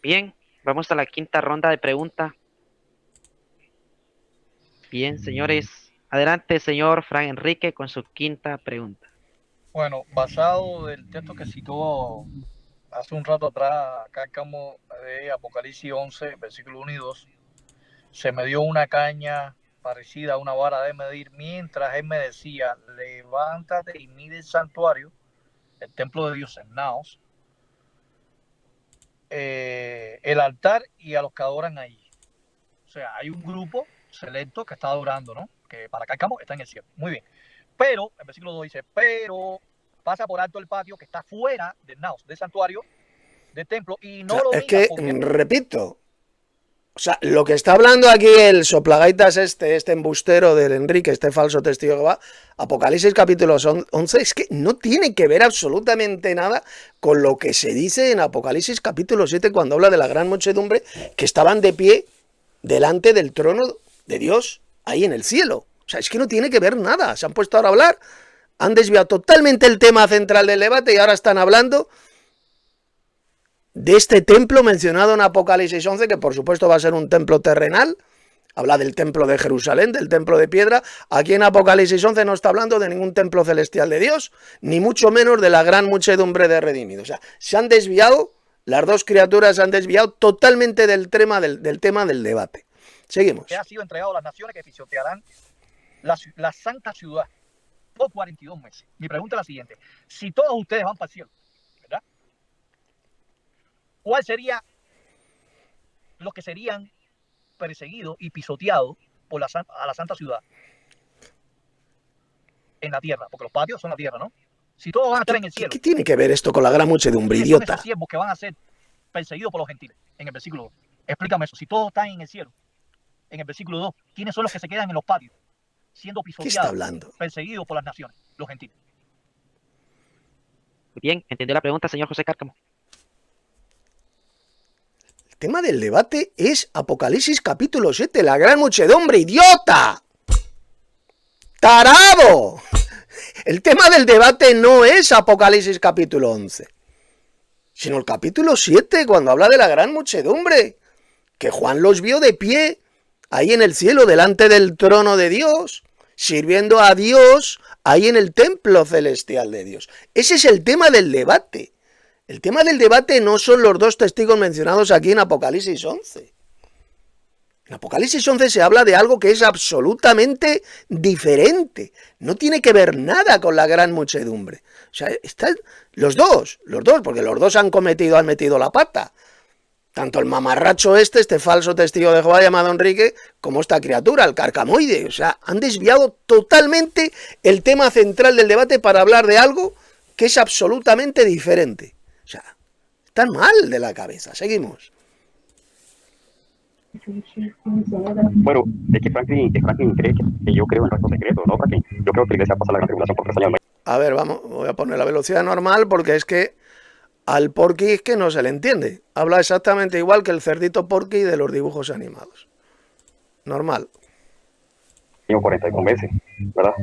Bien, vamos a la quinta ronda de preguntas. Bien, señores. Adelante, señor Frank Enrique, con su quinta pregunta. Bueno, basado del texto que citó hace un rato atrás, Cárcamo, de Apocalipsis 11, versículos 1 y 2, se me dio una caña parecida a una vara de medir, mientras él me decía, levántate y mide el santuario, el templo de Dios en Naos, el altar y a los que adoran allí. O sea, hay un grupo selecto que está adorando, ¿no? Que para Cárcamo está en el cielo. Muy bien. Pero, el versículo 2 dice, pero pasa por alto el patio que está fuera del Naos, del santuario, del templo, y no lo Es digas que, porque... repito, o sea, lo que está hablando aquí el soplagaitas este embustero del Enrique, este falso testigo de Jehová, Apocalipsis capítulo 11, es que no tiene que ver absolutamente nada con lo que se dice en Apocalipsis capítulo 7 cuando habla de la gran muchedumbre que estaban de pie delante del trono de Dios ahí en el cielo. O sea, es que no tiene que ver nada. Se han puesto ahora a hablar, han desviado totalmente el tema central del debate y ahora están hablando de este templo mencionado en Apocalipsis 11, que por supuesto va a ser un templo terrenal. Habla del templo de Jerusalén, del templo de piedra. Aquí en Apocalipsis 11 no está hablando de ningún templo celestial de Dios, ni mucho menos de la gran muchedumbre de redimidos. O sea, se han desviado, las dos criaturas se han desviado totalmente del tema del debate. Seguimos. Que ha sido entregado a las naciones que pisotearán la santa ciudad por 42 meses. Mi pregunta es la siguiente. Si todos ustedes van para el cielo, ¿verdad? ¿Cuál sería los que serían perseguidos y pisoteados por a la santa ciudad en la tierra? Porque los patios son la tierra, ¿no? Si todos van a estar en el cielo, ¿Qué tiene que ver esto con la gran muchedumbre, ¿quiénes son idiota? esos siervos que van a ser perseguidos por los gentiles? En el versículo 2. Explícame eso. Si todos están en el cielo, en el versículo 2, ¿quiénes son los que se quedan en los patios siendo ¿Qué está pisoteados, hablando? perseguidos por las naciones, los gentiles? Bien, ¿entendió la pregunta, señor José Cárcamo? El tema del debate es Apocalipsis capítulo 7, la gran muchedumbre, idiota. ¡Tarado! El tema del debate no es Apocalipsis capítulo 11, sino el capítulo 7, cuando habla de la gran muchedumbre, que Juan los vio de pie, ahí en el cielo, delante del trono de Dios, sirviendo a Dios, ahí en el templo celestial de Dios. Ese es el tema del debate. El tema del debate no son los dos testigos mencionados aquí en Apocalipsis 11. En Apocalipsis 11 se habla de algo que es absolutamente diferente. No tiene que ver nada con la gran muchedumbre. O sea, están los dos, porque los dos han metido la pata. Tanto el mamarracho este falso testigo de Jehová llamado Enrique, como esta criatura, el carcamoide. O sea, han desviado totalmente el tema central del debate para hablar de algo que es absolutamente diferente. O sea, están mal de la cabeza. Seguimos. Bueno, es que Franklin cree que yo creo en rasgos secretos, ¿no, Franklin? Yo creo que la iglesia pasa la gran tribulación por 3 años. A ver, vamos, voy a poner la velocidad normal porque es que al Porky es que no se le entiende. Habla exactamente igual que el cerdito Porky de los dibujos animados. Normal. 42 meses, ¿verdad?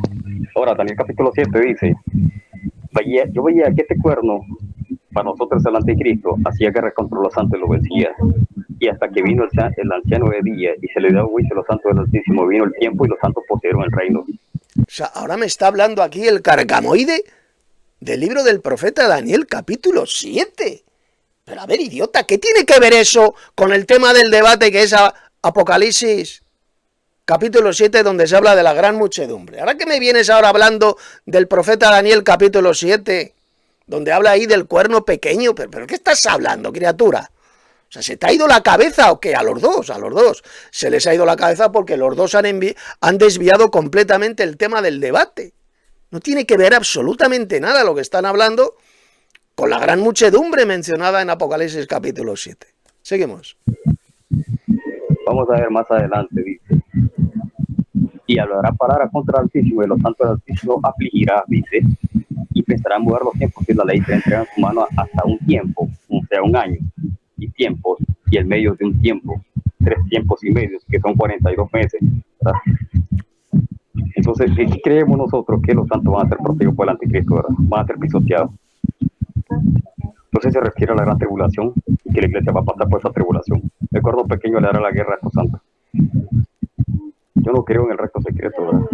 Ahora, Daniel capítulo 7 dice, yo veía que este cuerno, para nosotros el anticristo, hacía guerra contra los santos y los vencía. Y hasta que vino el anciano de día y se le dio juicio a los santos del Altísimo, vino el tiempo y los santos poseyeron el reino. O sea, ahora me está hablando aquí el carcamoide del libro del profeta Daniel capítulo 7. Pero a ver, idiota, ¿qué tiene que ver eso con el tema del debate que es Apocalipsis capítulo 7, donde se habla de la gran muchedumbre? Ahora que me vienes ahora hablando del profeta Daniel capítulo 7, donde habla ahí del cuerno pequeño, pero ¿qué estás hablando, criatura? O sea, ¿se te ha ido la cabeza o qué? A los dos se les ha ido la cabeza porque los dos han desviado completamente el tema del debate. No tiene que ver absolutamente nada lo que están hablando con la gran muchedumbre mencionada en Apocalipsis capítulo 7. Seguimos. Vamos a ver más adelante, dice. Y hablará palabra contra el Altísimo, y los santos del Altísimo afligirá, dice, y pensará en mudar los tiempos, que la ley se entrega en su mano hasta un tiempo, o sea, un año, y tiempos, y el medio de un tiempo, 3 tiempos y medios, que son 42 meses, ¿verdad? Entonces, si creemos nosotros que los santos van a ser protegidos por el anticristo, ¿verdad? Van a ser pisoteados. Entonces se refiere a la gran tribulación y que la iglesia va a pasar por esa tribulación. El cuerno pequeño le hará la guerra a estos santos. Yo no creo en el resto secreto, ¿verdad?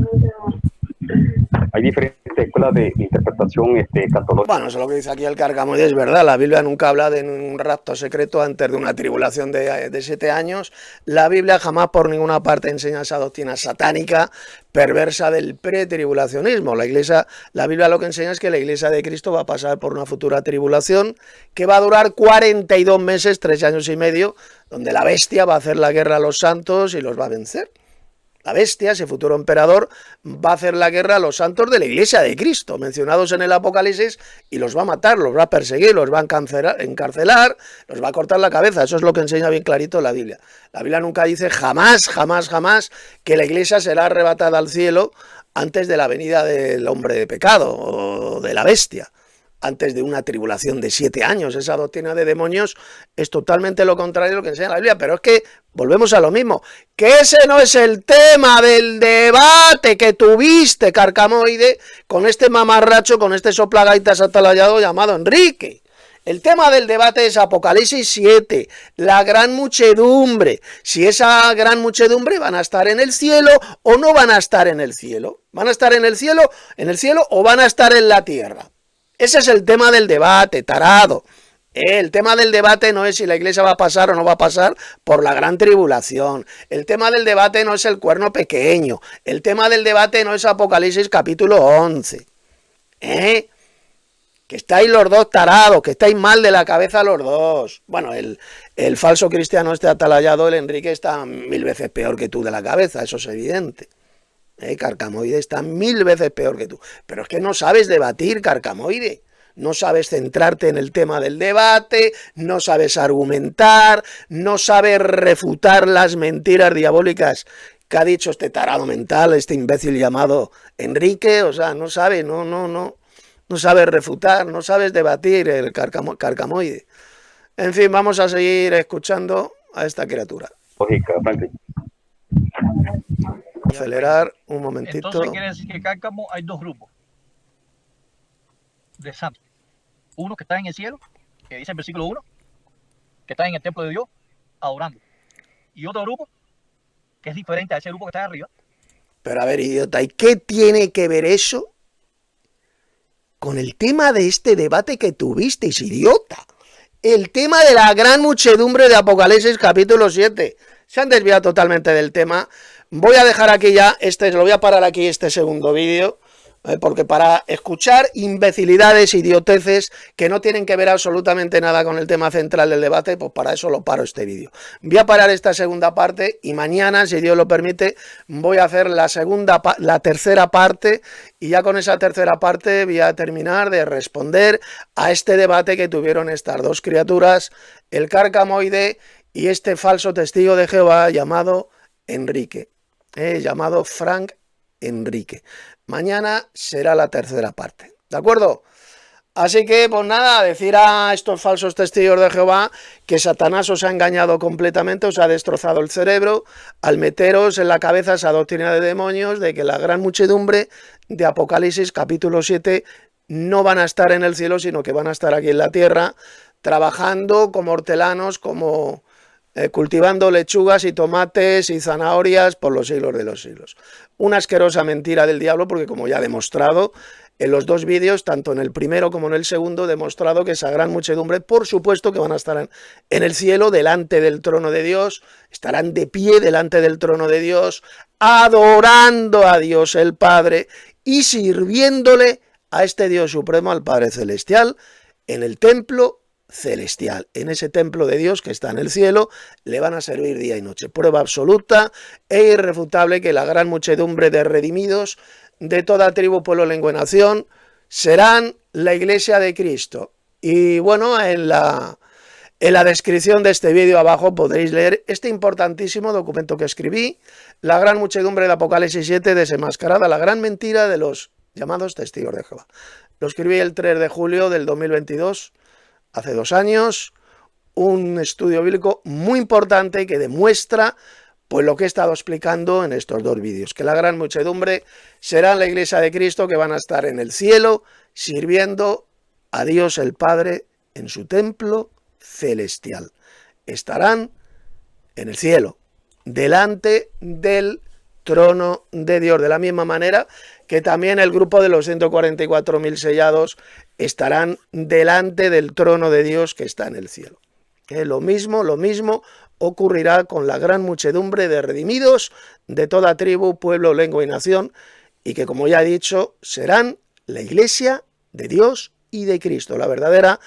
Hay diferentes escuelas de interpretación escatológica. Bueno, eso es lo que dice aquí el Carcamoide, es verdad. La Biblia nunca habla de un rapto secreto antes de una tribulación de 7 años. La Biblia jamás por ninguna parte enseña esa doctrina satánica perversa del pretribulacionismo. La Biblia lo que enseña es que la iglesia de Cristo va a pasar por una futura tribulación que va a durar 42 meses, 3 años y medio, donde la bestia va a hacer la guerra a los santos y los va a vencer. La bestia, ese futuro emperador, va a hacer la guerra a los santos de la iglesia de Cristo, mencionados en el Apocalipsis, y los va a matar, los va a perseguir, los va a encarcelar, los va a cortar la cabeza. Eso es lo que enseña bien clarito la Biblia. La Biblia nunca dice jamás, jamás, jamás que la iglesia será arrebatada al cielo antes de la venida del hombre de pecado o de la bestia, antes de una tribulación de 7 años. Esa doctrina de demonios es totalmente lo contrario de lo que enseña la Biblia, pero es que volvemos a lo mismo, que ese no es el tema del debate que tuviste, Carcamoide, con este mamarracho, con este soplagaitas atalayado llamado Enrique. El tema del debate es Apocalipsis 7, la gran muchedumbre. Si esa gran muchedumbre van a estar en el cielo o no van a estar en el cielo. ¿Van a estar en el cielo o van a estar en la tierra? Ese es el tema del debate, tarado. El tema del debate no es si la iglesia va a pasar o no va a pasar por la gran tribulación. El tema del debate no es el cuerno pequeño. El tema del debate no es Apocalipsis capítulo 11. Que estáis los dos tarados, que estáis mal de la cabeza los dos. Bueno, el falso cristiano atalayado, el Enrique, está 1000 veces peor que tú de la cabeza, eso es evidente. Carcamoide está 1000 veces peor que tú. Pero es que no sabes debatir, Carcamoide. No sabes centrarte en el tema del debate, no sabes argumentar, no sabes refutar las mentiras diabólicas que ha dicho este tarado mental, este imbécil llamado Enrique. O sea, no sabe, no sabes refutar, no sabes debatir el Carcamoide. En fin, vamos a seguir escuchando a esta criatura. Lógica, Franklin. Acelerar un momentito. Entonces quiere decir que Cárcamo hay 2 grupos de santos. Uno que está en el cielo, que dice el versículo 1, que está en el templo de Dios, adorando. Y otro grupo, que es diferente a ese grupo que está arriba. Pero a ver, idiota, ¿y qué tiene que ver eso con el tema de este debate que tuvisteis, idiota? El tema de la gran muchedumbre de Apocalipsis capítulo 7. Se han desviado totalmente del tema. Voy a dejar aquí ya, lo voy a parar aquí este segundo vídeo, porque para escuchar imbecilidades, idioteces, que no tienen que ver absolutamente nada con el tema central del debate, pues para eso lo paro este vídeo. Voy a parar esta segunda parte y mañana, si Dios lo permite, voy a hacer la tercera parte, y ya con esa tercera parte voy a terminar de responder a este debate que tuvieron estas dos criaturas, el Carcamoide y este falso testigo de Jehová llamado Enrique. Llamado Frank Enrique. Mañana será la tercera parte, ¿de acuerdo? Así que, pues nada, decir a estos falsos testigos de Jehová que Satanás os ha engañado completamente, os ha destrozado el cerebro al meteros en la cabeza esa doctrina de demonios de que la gran muchedumbre de Apocalipsis capítulo 7 no van a estar en el cielo, sino que van a estar aquí en la tierra, trabajando como hortelanos, como cultivando lechugas y tomates y zanahorias por los siglos de los siglos. Una asquerosa mentira del diablo, porque como ya he demostrado en los 2 vídeos, tanto en el primero como en el segundo, he demostrado que esa gran muchedumbre, por supuesto que van a estar en el cielo, delante del trono de Dios, estarán de pie delante del trono de Dios, adorando a Dios el Padre y sirviéndole a este Dios supremo, al Padre Celestial, en el templo celestial. En ese templo de Dios que está en el cielo, le van a servir día y noche. Prueba absoluta e irrefutable que la gran muchedumbre de redimidos de toda tribu, pueblo, lengua y nación serán la Iglesia de Cristo. Y bueno, en la descripción de este vídeo abajo podréis leer este importantísimo documento que escribí, La gran muchedumbre de Apocalipsis 7, desenmascarada la gran mentira de los llamados testigos de Jehová. Lo escribí el 3 de julio del 2022, hace 2 años, un estudio bíblico muy importante que demuestra pues lo que he estado explicando en estos 2 vídeos, que la gran muchedumbre será la Iglesia de Cristo, que van a estar en el cielo sirviendo a Dios el Padre en su templo celestial. Estarán en el cielo, delante del trono de Dios, de la misma manera que también el grupo de los 144.000 sellados estarán delante del trono de Dios que está en el cielo. Lo mismo ocurrirá con la gran muchedumbre de redimidos de toda tribu, pueblo, lengua y nación, y que, como ya he dicho, serán la Iglesia de Dios y de Cristo, la verdadera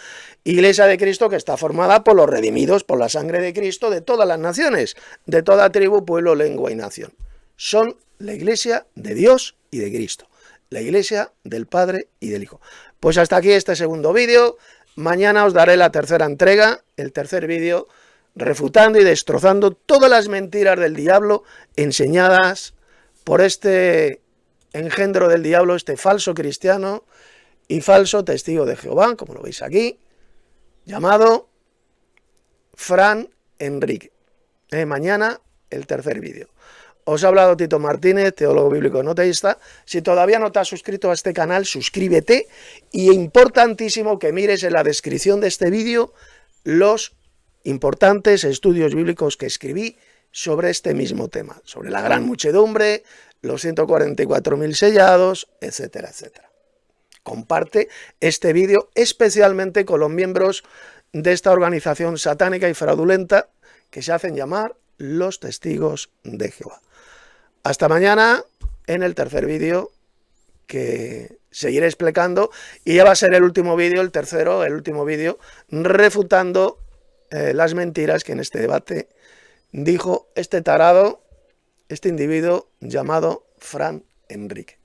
Iglesia de Cristo, que está formada por los redimidos por la sangre de Cristo de todas las naciones, de toda tribu, pueblo, lengua y nación. Son la Iglesia de Dios y de Cristo, la Iglesia del Padre y del Hijo. Pues hasta aquí este segundo vídeo. Mañana os daré la tercera entrega, el tercer vídeo, refutando y destrozando todas las mentiras del diablo enseñadas por este engendro del diablo, este falso cristiano y falso testigo de Jehová, como lo veis aquí, llamado Fran Enrique. Mañana el tercer vídeo. Os ha hablado Tito Martínez, teólogo bíblico noteísta. Si todavía no te has suscrito a este canal, suscríbete. Y importantísimo que mires en la descripción de este vídeo los importantes estudios bíblicos que escribí sobre este mismo tema, sobre la gran muchedumbre, los 144.000 sellados, etcétera, etcétera. Comparte este vídeo especialmente con los miembros de esta organización satánica y fraudulenta que se hacen llamar los testigos de Jehová. Hasta mañana en el tercer vídeo, que seguiré explicando, y ya va a ser el último vídeo, el tercero, el último vídeo, refutando las mentiras que en este debate dijo este tarado, este individuo llamado Fran Enrique.